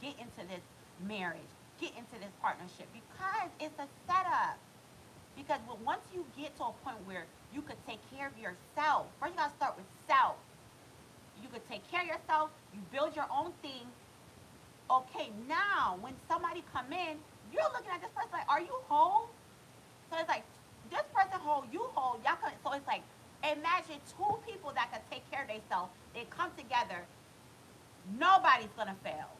get into this marriage, get into this partnership because it's a setup. Because once you get to a point where you could take care of yourself, first you gotta start with self. You could take care of yourself, you build your own thing. Okay, now when somebody come in, you're looking at this person like, are you whole? So it's like this person whole, you whole, y'all can. So it's like imagine two people that can take care of themselves. They come together. Nobody's gonna fail.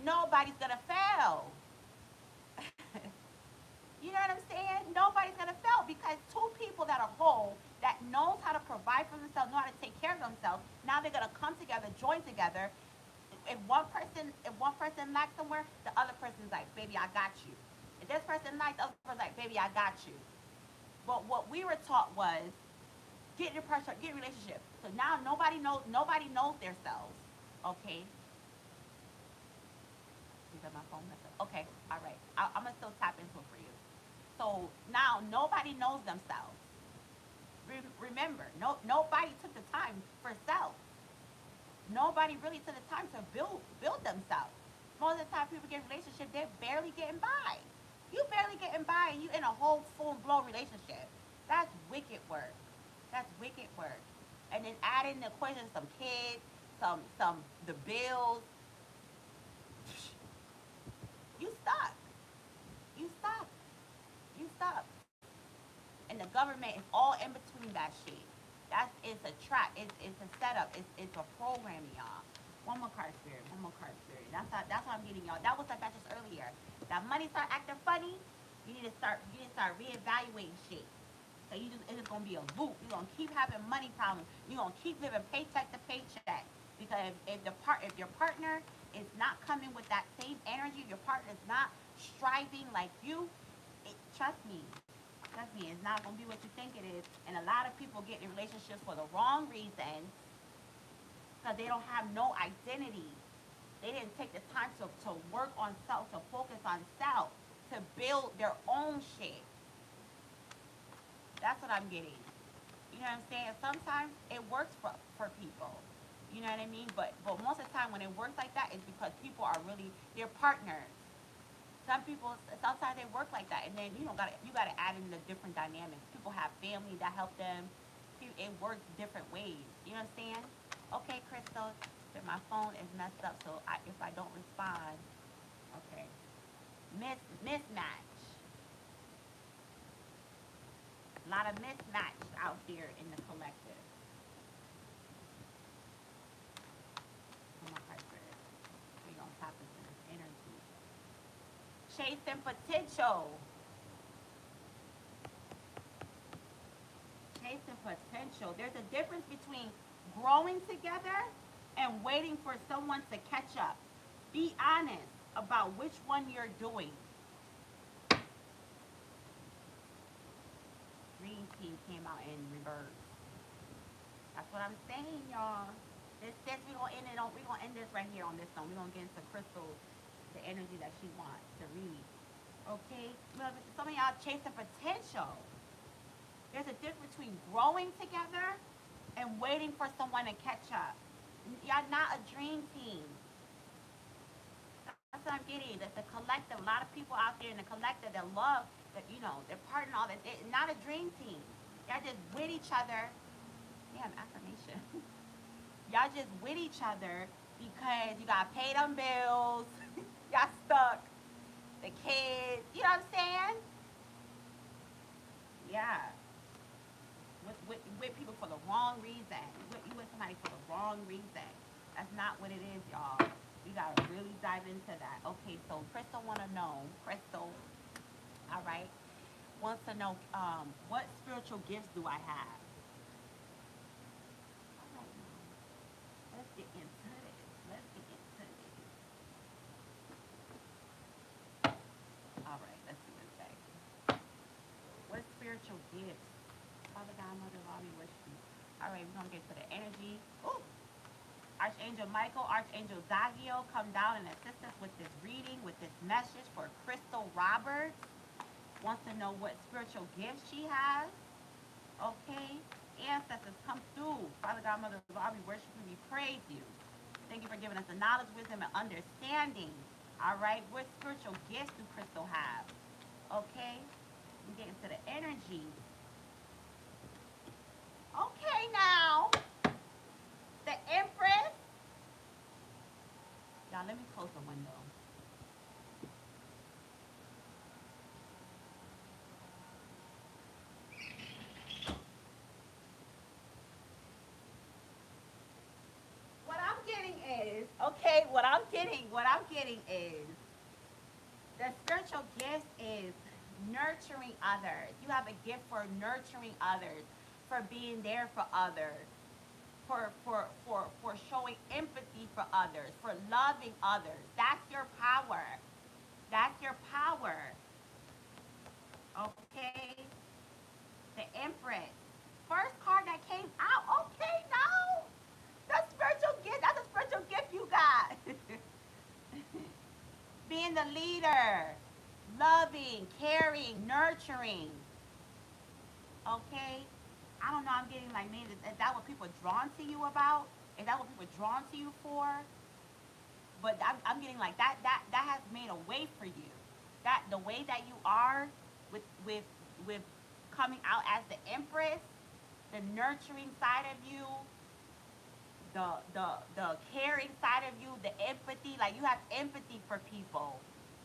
Nobody's gonna fail. You know what I'm saying? Nobody's gonna fail because two people that are whole, that knows how to provide for themselves, know how to take care of themselves. Now they're gonna come together, join together. If one person lacks somewhere, the other person's like, baby, I got you. If this person lacks, the other person's like, baby, I got you. But what we were taught was get in a partnership, get in a relationship. So now nobody knows themselves. Okay. Is that my phone messed up? Okay, all right. I'm gonna still tap into it for you. So now nobody knows themselves. Remember, nobody took the time for self. nobody really took the time to build themselves. Most of the time, people get in a relationship, they're barely getting by. You barely getting by, and you in a whole full blown relationship. That's wicked work. That's wicked work. And then add in the equation some kids, some the bills. You stuck. You stuck. You stuck. And the government is all in between that shit. That's it's a trap. It's a setup. It's a programming, y'all. One more card spirit. One more card spirit. That's what I'm getting, y'all. That was like that just earlier. That money start acting funny. You need to start reevaluating shit. So it's just gonna be a loop. You're gonna keep having money problems. You're gonna keep living paycheck to paycheck. Because if your partner is not coming with that same energy, if your partner is not striving like you, trust me, it's not gonna be what you think it is. And a lot of people get in relationships for the wrong reasons because they don't have no identity. They didn't take the time to work on self, to focus on self, to build their own shit. That's what I'm getting. You know what I'm saying? Sometimes it works for people. You know what I mean? But most of the time when it works like that, it's because people are really they're partners. Some people sometimes they work like that, and then you gotta add in the different dynamics. People have family that help them. It works different ways. You know what I'm saying? Okay, Crystal, but my phone is messed up, so if I don't respond, okay. Mismatch. A lot of mismatch out there in the collective. Come on, Harper. We gonna tap into this energy. Chasing potential. Chasing potential. There's a difference between growing together and waiting for someone to catch up. Be honest about which one you're doing. Green team came out in reverse. That's what I'm saying, y'all. This we gonna end this right here on this one. We're gonna get into Crystal, the energy that she wants to read. Okay? Some of y'all chasing potential. There's a difference between growing together and waiting for someone to catch up. Y'all not a dream team. That's what I'm getting. That the collective, a lot of people out there in the collective that love that they're part and all that. They're not a dream team. Y'all just with each other. Damn affirmation. Y'all just with each other because you gotta pay them bills. Y'all stuck. The kids. You know what I'm saying? Yeah. With people for the wrong reason. You with somebody for the wrong reason. That's not what it is, y'all. We gotta really dive into that. Okay, so Crystal wanna know. Crystal, all right, wants to know what spiritual gifts do I have? All right, let's get into this. Let's get into this. All right, let's see what it says. What spiritual gifts? Father God, Mother, Lord, we worship you. All right, we're gonna get to the energy. Ooh. Archangel Michael, Archangel Zagiel come down and assist us with this reading, with this message for Crystal Roberts. Wants to know what spiritual gifts she has. Okay. Ancestors, come through. Father God, Mother, Lord, we worship you, we praise you. Thank you for giving us the knowledge, wisdom, and understanding. All right. What spiritual gifts do Crystal have? Okay. We get into the energy. Okay, now. The Empress. Y'all, let me close the window. What I'm getting is, okay, what I'm getting is the spiritual gift is nurturing others. You have a gift for nurturing others, for being there for others, for showing empathy for others, for loving others. That's your power. That's your power. Okay? The Empress. First card that came out. Okay, now. The spiritual gift. That's a spiritual gift you got. Being the leader. Loving, caring, nurturing. Okay? I don't know, I'm getting like maybe is that what people are drawn to you about? Is that what people are drawn to you for? But I'm getting like that has made a way for you. That the way that you are with coming out as the empress, the nurturing side of you, the caring side of you, the empathy, like you have empathy for people.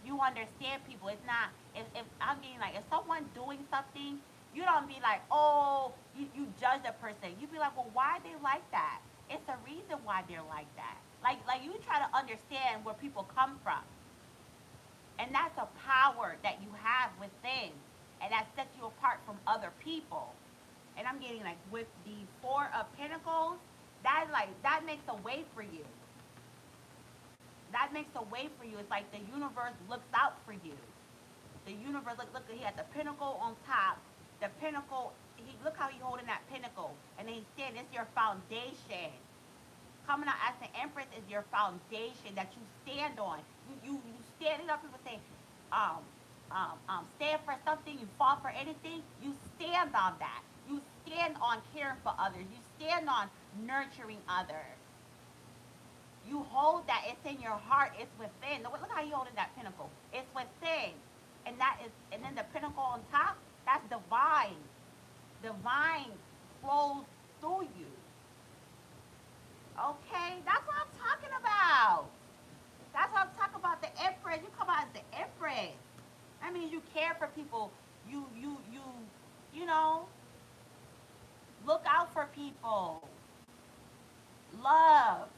You understand people. It's not if I'm getting like if someone doing something, you don't be like, oh, you judge the person. You be like, well, why they like that? It's a reason why they're like that. Like you try to understand where people come from. And that's a power that you have within. And that sets you apart from other people. And I'm getting like with the Four of Pentacles, that makes a way for you. That makes a way for you. It's like the universe looks out for you. The universe look he had the pinnacle on top. The pinnacle he look how he holding that pinnacle. And then he's saying it's your foundation. Coming out as the empress is your foundation that you stand on. You standing up. People say, um, stand for something. You fall for anything. You stand on that. You stand on caring for others. You stand on nurturing others. You hold that. It's in your heart. It's within. Look how you holding that pinnacle. It's within, and that is, and then the pinnacle on top. That's divine. Divine flows through you. Okay, that's what I'm talking about. That's what I'm talking about. The empress. You come out as the empress. That means you care for people. You know, look out for people. Love.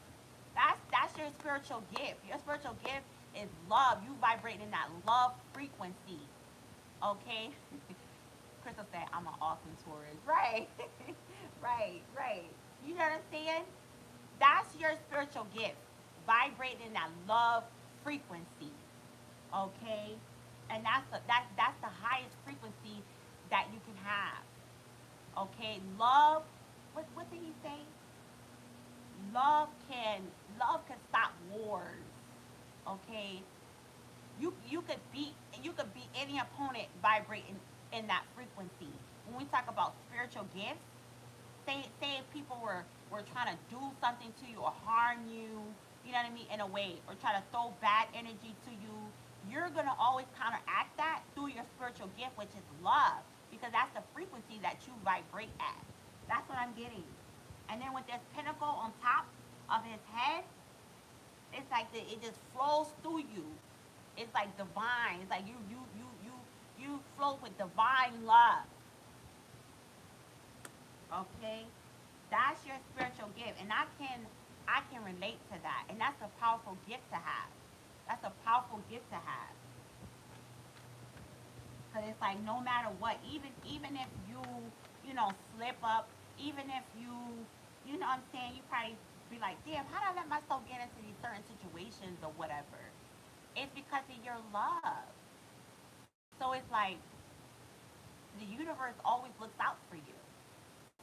That's your spiritual gift. Your spiritual gift is love. You vibrate in that love frequency. Okay. Crystal said, "I'm an awesome Taurus." Right. right. You know what I'm saying? That's your spiritual gift. Vibrating in that love frequency. Okay? And that's the highest frequency that you can have. Okay? Love, what did he say? Love can love can stop wars. Okay? You could beat any opponent vibrating in that frequency. When we talk about spiritual gifts, say if people were trying to do something to you or harm you, you know what I mean, in a way, or try to throw bad energy to you, you're gonna always counteract that through your spiritual gift, which is love, because that's the frequency that you vibrate at. That's what I'm getting. And then with this pinnacle on top of his head, it's like it just flows through you. It's like divine. It's like you flow with divine love. Okay, that's your spiritual gift, and I can relate to that, and that's a powerful gift to have. That's a powerful gift to have, because it's like no matter what, even if you slip up, even if you know what I'm saying, you probably be like, damn, how did I let myself get into these certain situations or whatever? It's because of your love. So it's like the universe always looks out for you.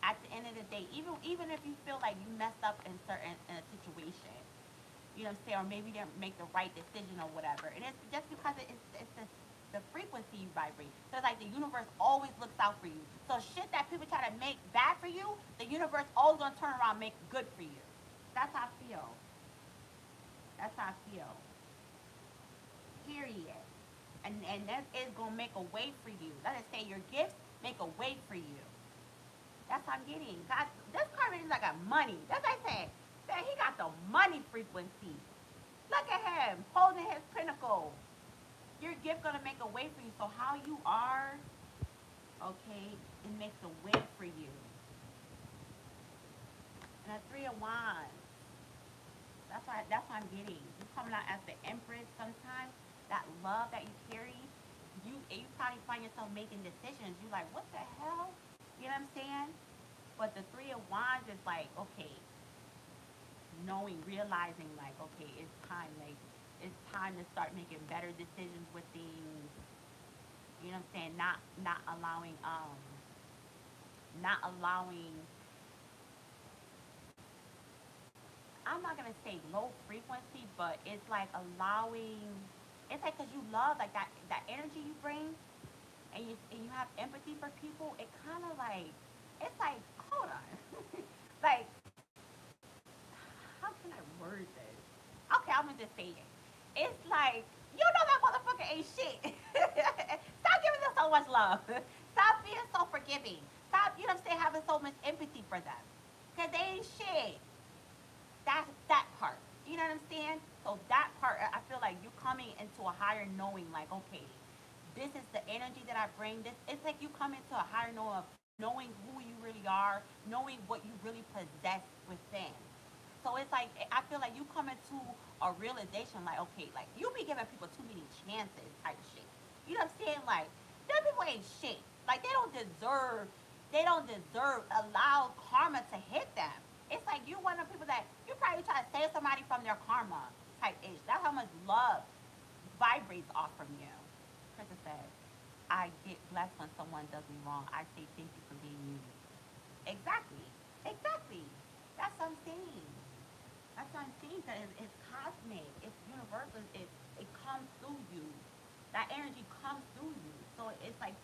At the end of the day, even if you feel like you messed up in a situation, you know what I'm saying, or maybe you didn't make the right decision or whatever, and it's just because it's the frequency you vibrate. So it's like the universe always looks out for you. So shit that people try to make bad for you, the universe always gonna turn around and make good for you. That's how I feel. That's how I feel. Period. And that is gonna make a way for you. Let us say your gifts make a way for you. That's what I'm getting. God, this card is like a money. That's what I said. Man, he got the money frequency. Look at him holding his pinnacle. Your gift gonna make a way for you. So how you are, okay, it makes a way for you. And a 3 of Wands. That's what I'm getting. You coming out as the Empress sometimes. That love that you carry, you probably find yourself making decisions. You like, what the hell? You know what I'm saying? But the 3 of Wands is like, okay, knowing, realizing, like, okay, it's time to start making better decisions with things. You know what I'm saying? Not allowing. I'm not gonna say low frequency, but it's like allowing. It's like because you love like that energy you bring, and you have empathy for people. It kind of like it's like hold on, like person. Okay, I'm gonna just say it. It's like you know that motherfucker ain't shit. Stop giving them so much love. Stop being so forgiving. Stop, you know what I'm saying, having so much empathy for them. Cause they ain't shit. That's that part. You know what I'm saying? So that part, I feel like you coming into a higher knowing, like, okay, this is the energy that I bring. This it's like you come into a higher knowing of knowing who you really are, knowing what you really possess within. So it's like I feel like you come into a realization, like, okay, like you be giving people too many chances, type of shit. You know what I'm saying? Like, them people ain't shit. Like they don't deserve allow karma to hit them. It's like you one of the people that you probably try to save somebody from their karma type ish. That's how much love vibrates off from you. Krista said, I get blessed when someone does me wrong. I say thank you for being you. Exactly. Exactly. That's what I'm saying. That's what I'm saying. Cause it's cosmic. It's universal. It comes through you. That energy comes through you. So it's like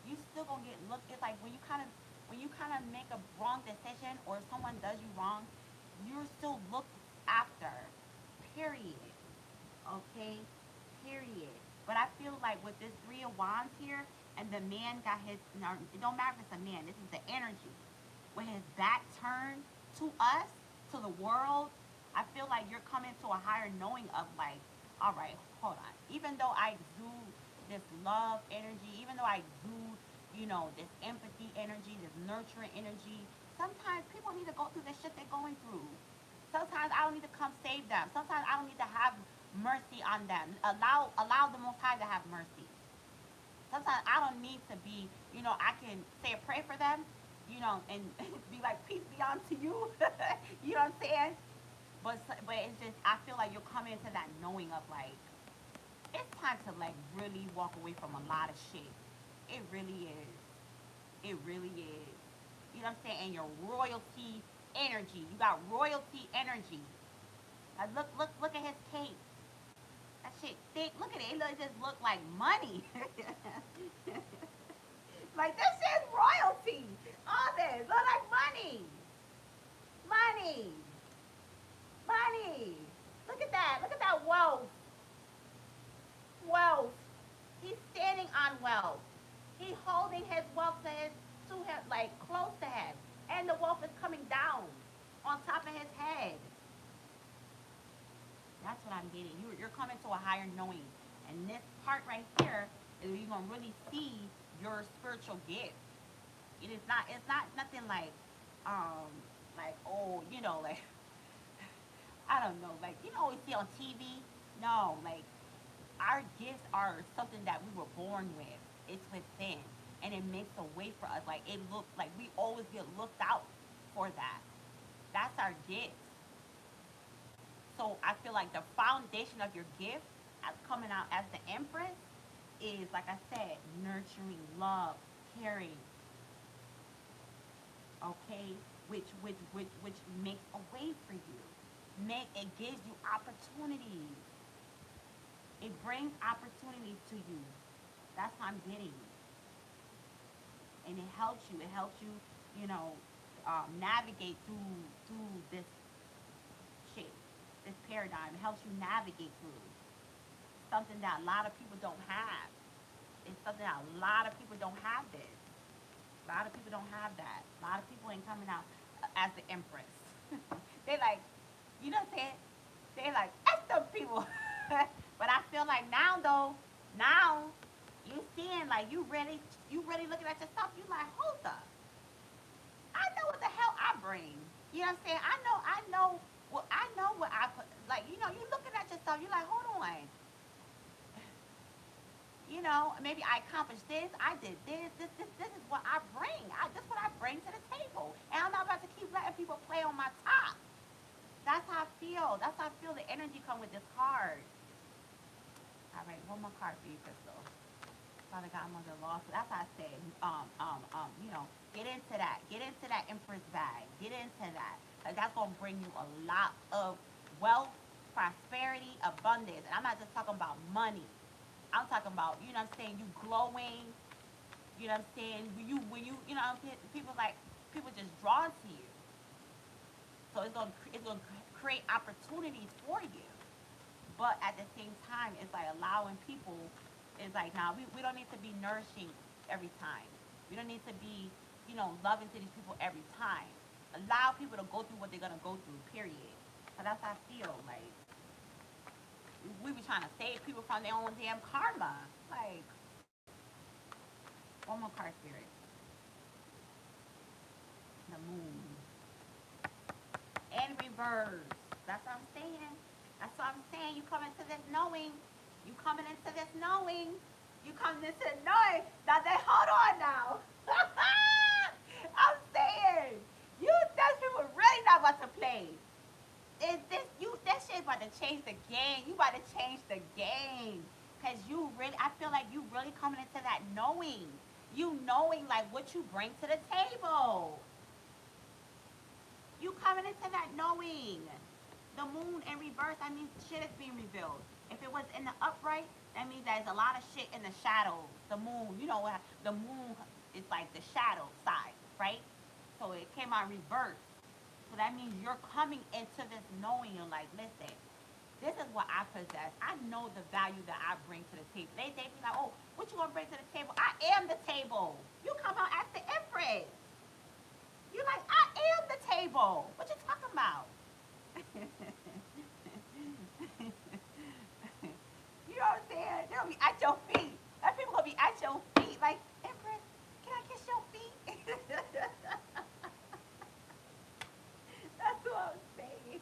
you still gonna get looked. It's like when you kind of make a wrong decision or someone does you wrong, you're still looked after. Period. Okay, period. But I feel like with this Three of Wands here, and the man got his, no, it don't matter if it's a man, this is the energy. With his back turned to us, to the world, I feel like you're coming to a higher knowing of like, all right, hold on. Even though I exude this love energy, even though I exude, you know, this empathy energy, this nurturing energy, sometimes people need to go through the shit they're going through. Sometimes I don't need to come save them. Sometimes I don't need to have mercy on them. Allow the Most High to have mercy. Sometimes I don't need to be, you know, I can say a prayer for them, you know, and be like, peace be unto you. You know what I'm saying? But it's just I feel like you'll come into that knowing of like it's time to like really walk away from a lot of shit. It really is. It really is. You know what I'm saying? And your royalty energy. You got royalty energy. Like look at his cape. That shit thick. Look at it. It just look like money. Like this shit's royalty. All this look like money. Money. Money. Look at that. Look at that wealth. Wealth. He's standing on wealth. He's holding his wealth to him, like close to him, and the wealth is coming down on top of his head. That's what I'm getting. You're coming to a higher knowing, and this part right here is where you're gonna really see your spiritual gift. It is not. It's not nothing um, like oh, you know, like I don't know, like you know, we see on TV. No, like our gifts are something that we were born with. It's within, and it makes a way for us. Like it looks like we always get looked out for that. That's our gifts. So I feel like the foundation of your gift as coming out as the Empress is, like I said, nurturing, love, caring, okay, which makes a way for you. Make it gives you opportunities. It brings opportunities to you. That's what I'm getting, and it helps you. It helps you, you know, navigate through this shit, this paradigm. It helps you navigate through something that a lot of people don't have. It's something that a lot of people don't have this. A lot of people don't have that. A lot of people ain't coming out as the Empress. They like, you know what I'm saying? They like, F them people. But I feel like now though, now you seeing like you really looking at yourself, you like, hold up. I know what the hell I bring. You know what I'm saying? I know what I put like, you know, you looking at yourself, you like, hold on. You know, maybe I accomplished this, I did this is what I bring. This is what I bring to the table. And I'm not about to keep letting people play on my top. That's how I feel. That's how I feel the energy come with this card. All right, one more card for you, Crystal. Father Godmother Law. So that's how I say, you know, get into that. Get into that Empress bag. Get into that. Because that's going to bring you a lot of wealth, prosperity, abundance. And I'm not just talking about money. I'm talking about, you know what I'm saying, you glowing, you know what I'm saying, you know, people like, people just drawn to you. So it's gonna create opportunities for you. But at the same time, it's like allowing people. It's like now we don't need to be nourishing every time. We don't need to be loving to these people every time. Allow people to go through what they're gonna go through. Period. So that's how I feel. Like we be trying to save people from their own damn karma. Like one more card, spirit. The moon and reverse. That's what I'm saying. That's what I'm saying. You come into this knowing. You coming into this knowing. You coming into this knowing. Now they hold on now. I'm saying you those people really not about to play. Is this you that shit about to change the game. You about to change the game. Cause you really I feel like you really coming into that knowing. You knowing like what you bring to the table. You coming into that knowing. The moon in reverse, that means shit is being revealed. If it was in the upright, that means there's a lot of shit in the shadows. The moon, the moon is like the shadow side, right? So it came out reverse. So that means you're coming into this knowing. You're like, listen, this is what I possess. I know the value that I bring to the table. They be like, oh, what you gonna bring to the table? I am the table. You come out as the empress. You're like, I am the table. What you talking about? You know what I'm saying? They'll be at your feet. That people gonna be at your feet. Like, Empress, can I kiss your feet? That's what I'm saying.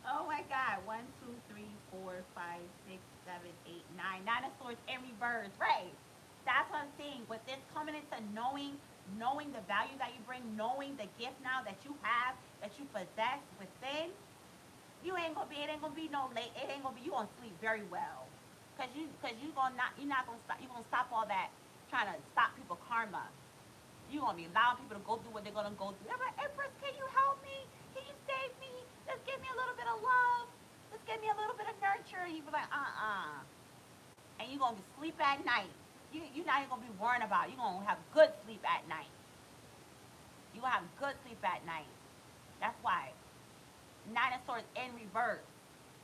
Oh my God. One, two, three, four, five, six, seven, eight, nine. Nine of swords in reverse. Right. That's what I'm saying. With this coming into knowing the value that you bring, knowing the gift now that you have, that you possess within, it ain't gonna be no late. It ain't gonna be you gonna sleep very well. Cause you gonna not you're not gonna stop you gonna stop all that trying to stop people karma. You gonna be allowing people to go through what they're gonna go through. They're like, Empress, can you help me? Can you save me? Just give me a little bit of love. Just give me a little bit of nurture. And you be like, and you gonna sleep at night. You not even gonna be worrying about it. You gonna have good sleep at night. You gonna have good sleep at night. That's why. Nine of swords in reverse.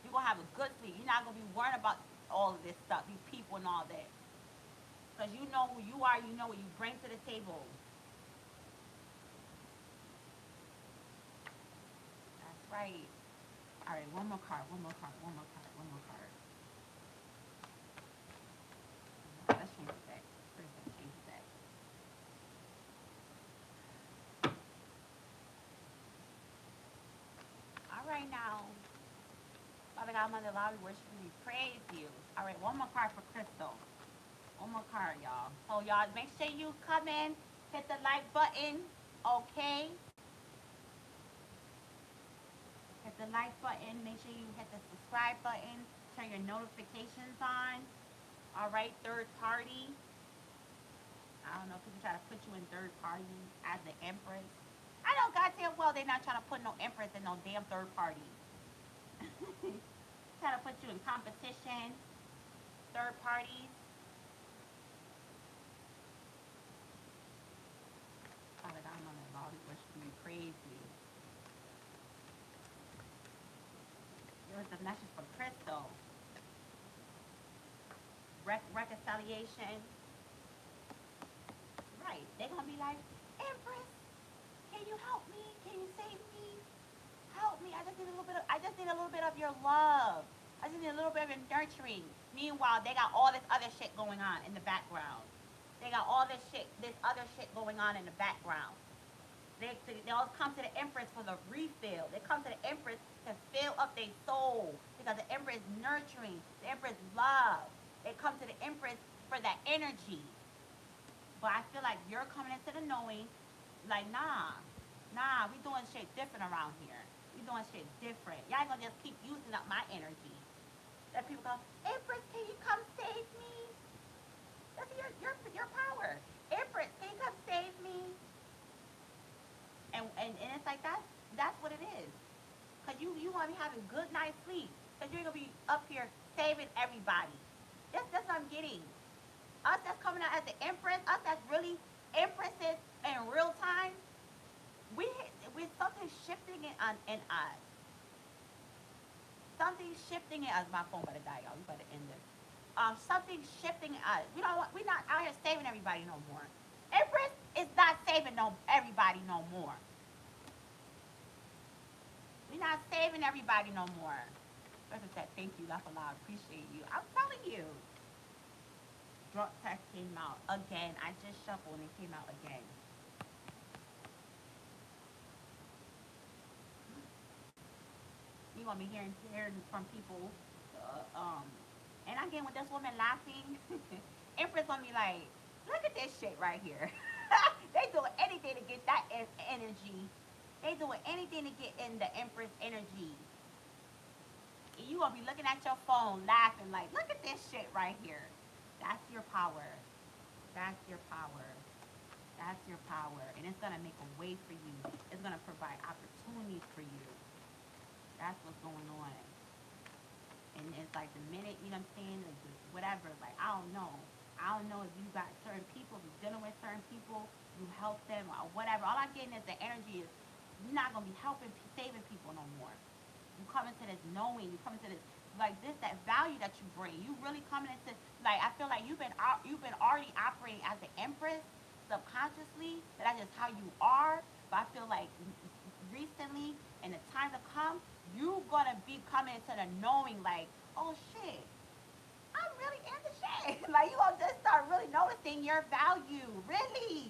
You're gonna have a good sleep. You're not gonna be worrying about all of this stuff, these people and all that. Because you know who you are, you know what you bring to the table. That's right. All right, one more card, one more card, one more card, one more card. Let's change the deck. First, let's change the deck. All right, now. Father God, Mother, Lord, we worship you, we praise you. All right, one more card for Crystal. One more card, y'all. So, y'all, make sure you come in, hit the like button, okay? Hit the like button. Make sure you hit the subscribe button. Turn your notifications on. All right, third party. I don't know, people try to put you in third party as the empress. I know goddamn well they're not trying to put no empress in no damn third party. Trying to put you in competition, third parties. Father God, I'm on the Lord, we worship you, we praise you. There's a message from Crystal. Reconciliation. Right. They're gonna be like, Empress, can you help me? Can you save me? Help me. I just need a little bit of your love. I just need a little bit of your nurturing. Meanwhile, they got all this other shit going on in the background. They got all this other shit going on in the background. They all come to the Empress for the refill. They come to the Empress to fill up their soul because the Empress is nurturing. The Empress love. They come to the Empress for that energy. But I feel like you're coming into the knowing, like, nah, we doing shit different around here. We doing shit different. Y'all ain't gonna just keep using up my energy. That people go, Empress, can you come save me? That's your power. Empress, can you come save me? And it's like that's what it is. Cause you wanna be having good night's sleep. Cause you're gonna be up here saving everybody. That's what I'm getting. Us that's coming out as the empress, us that's really empresses in real time, we with something shifting in us. Something's shifting in us. My phone better die, y'all. We better end this. Something's shifting in us. We don't. We're not out here saving everybody no more. Empress is not saving no everybody no more. We're not saving everybody no more. Like I said, thank you, laugh a lot, appreciate you. I'm telling you. Drunk text came out again. I just shuffled and it came out again. You gonna be hearing from people, uh, um, and again with this woman laughing, Empress gonna be like, look at this shit right here. They doing anything to get that energy. They doing anything to get in the Empress energy. And you gonna be looking at your phone, laughing like, look at this shit right here. That's your power. That's your power. That's your power. And it's gonna make a way for you. It's gonna provide opportunities for you. That's what's going on. And it's like the minute, you know what I'm saying, like whatever, like I don't know. I don't know if you got certain people, if you're dealing with certain people, you help them or whatever. All I'm getting is the energy is you're not gonna be helping, saving people no more. You come into this knowing, you come into this like this, that value that you bring. You really coming into like I feel like you've been already operating as the empress subconsciously. That's just how you are. But I feel like recently, in the time to come, you gonna be coming into the knowing like, oh shit, I'm really into shit. Like you gonna just start really noticing your value, really.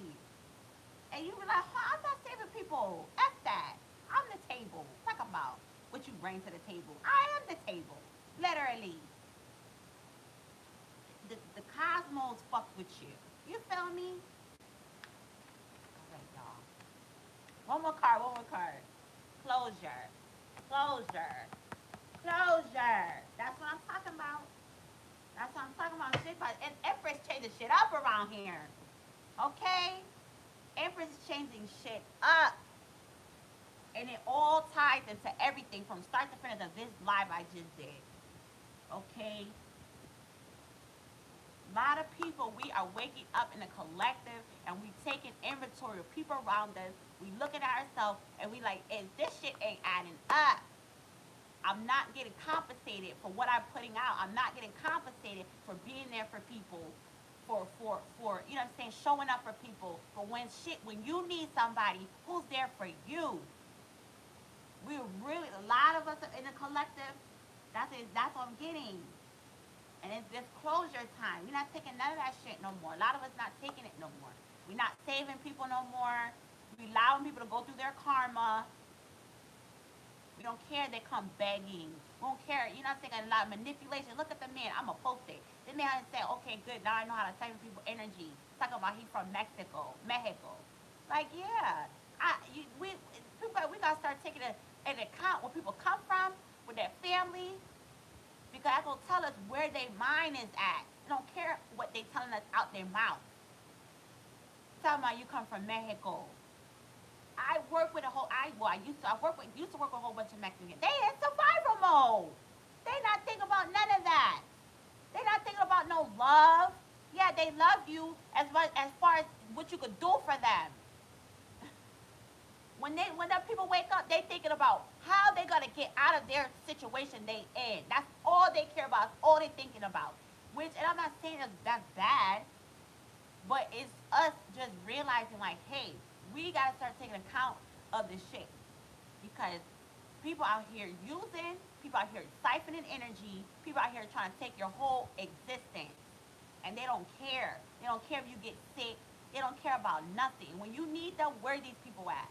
And you be like, huh, I'm not saving people. F that. I'm the table. Talk about what you bring to the table. I am the table. Literally. The cosmos fuck with you. You feel me? Alright, y'all. One more card, one more card. Closure. Closure. Closure. That's what I'm talking about. That's what I'm talking about. Shit, and Empress changing shit up around here. Okay? Empress is changing shit up. And it all ties into everything from start to finish of this live I just did. Okay? A lot of people, we are waking up in a collective and we taking inventory of people around us. We looking at ourselves and we like, this shit ain't adding up. I'm not getting compensated for what I'm putting out. I'm not getting compensated for being there for people, for you know what I'm saying, showing up for people. But when you need somebody, who's there for you? We're really a lot of us in the collective. That's what I'm getting. And it's this closure time. We're not taking none of that shit no more. A lot of us not taking it no more. We're not saving people no more. We allowing people to go through their karma. We don't care they come begging. We don't care. You're not saying a lot of manipulation. Look at the man. I'm going to post it. The man say, okay, good. Now I know how to save people energy. Talking about he from Mexico. Mexico. Like, yeah. We got to start taking into account where people come from, with their family, because that's going to tell us where their mind is at. They don't care what they telling us out their mouth. Talking about you come from Mexico. I work with a whole. I used to work with a whole bunch of Mexicans. They in survival mode. They not thinking about none of that. They not thinking about no love. Yeah, they love you as far as what you could do for them. When the people wake up, they thinking about how they gonna get out of their situation they in. That's all they care about. That's all they thinking about. Which, and I'm not saying that's bad, but it's us just realizing like, hey, we gotta start taking account of this shit because people out here using, people out here siphoning energy, people out here trying to take your whole existence, and they don't care. They don't care if you get sick. They don't care about nothing. When you need them, where are these people at?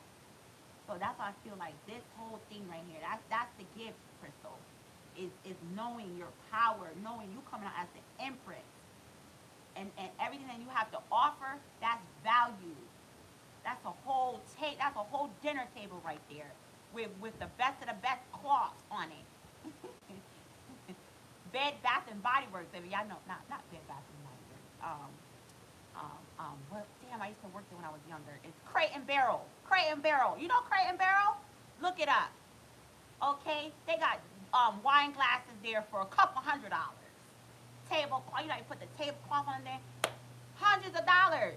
So that's why I feel like this whole thing right here. That's the gift, Crystal. Is knowing your power, knowing you coming out as the empress, and everything that you have to offer. That's value. That's a whole That's a whole dinner table right there, with the best of the best cloths on it. Bed Bath and Body Works. I mean, y'all know not Bed Bath and Body Works. What? Damn, I used to work there when I was younger. It's Crate and Barrel. Crate and Barrel. You know Crate and Barrel? Look it up. Okay, they got wine glasses there for a couple $100. Tablecloth. You know, you put the tablecloth on there. Hundreds of dollars.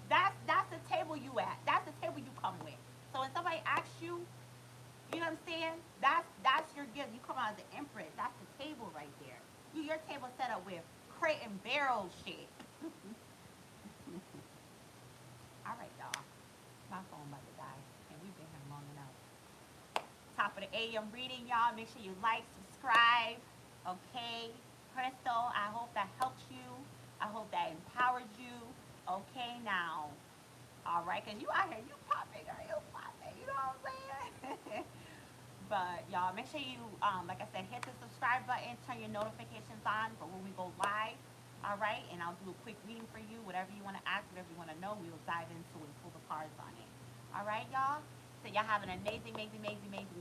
That's the table you at. That's the table you come with. So when somebody asks you, you know what I'm saying? That's your gift. You come out as the empress. That's the table right there. Your table set up with crate and barrel shit. All right, y'all. My phone about to die, and we've been here long enough. Top of the AM reading, y'all. Make sure you like, subscribe. Okay, Crystal. I hope that helped you. I hope that empowers you. Okay, now. All right, cause you out here, you popping, girl, you popping. You know what I'm saying? But y'all, make sure you, like I said, hit the subscribe button, turn your notifications on for when we go live. All right, and I'll do a quick reading for you. Whatever you want to ask, whatever you want to know, we will dive into and pull the cards on it. All right, y'all. So y'all have an amazing, amazing, amazing, amazing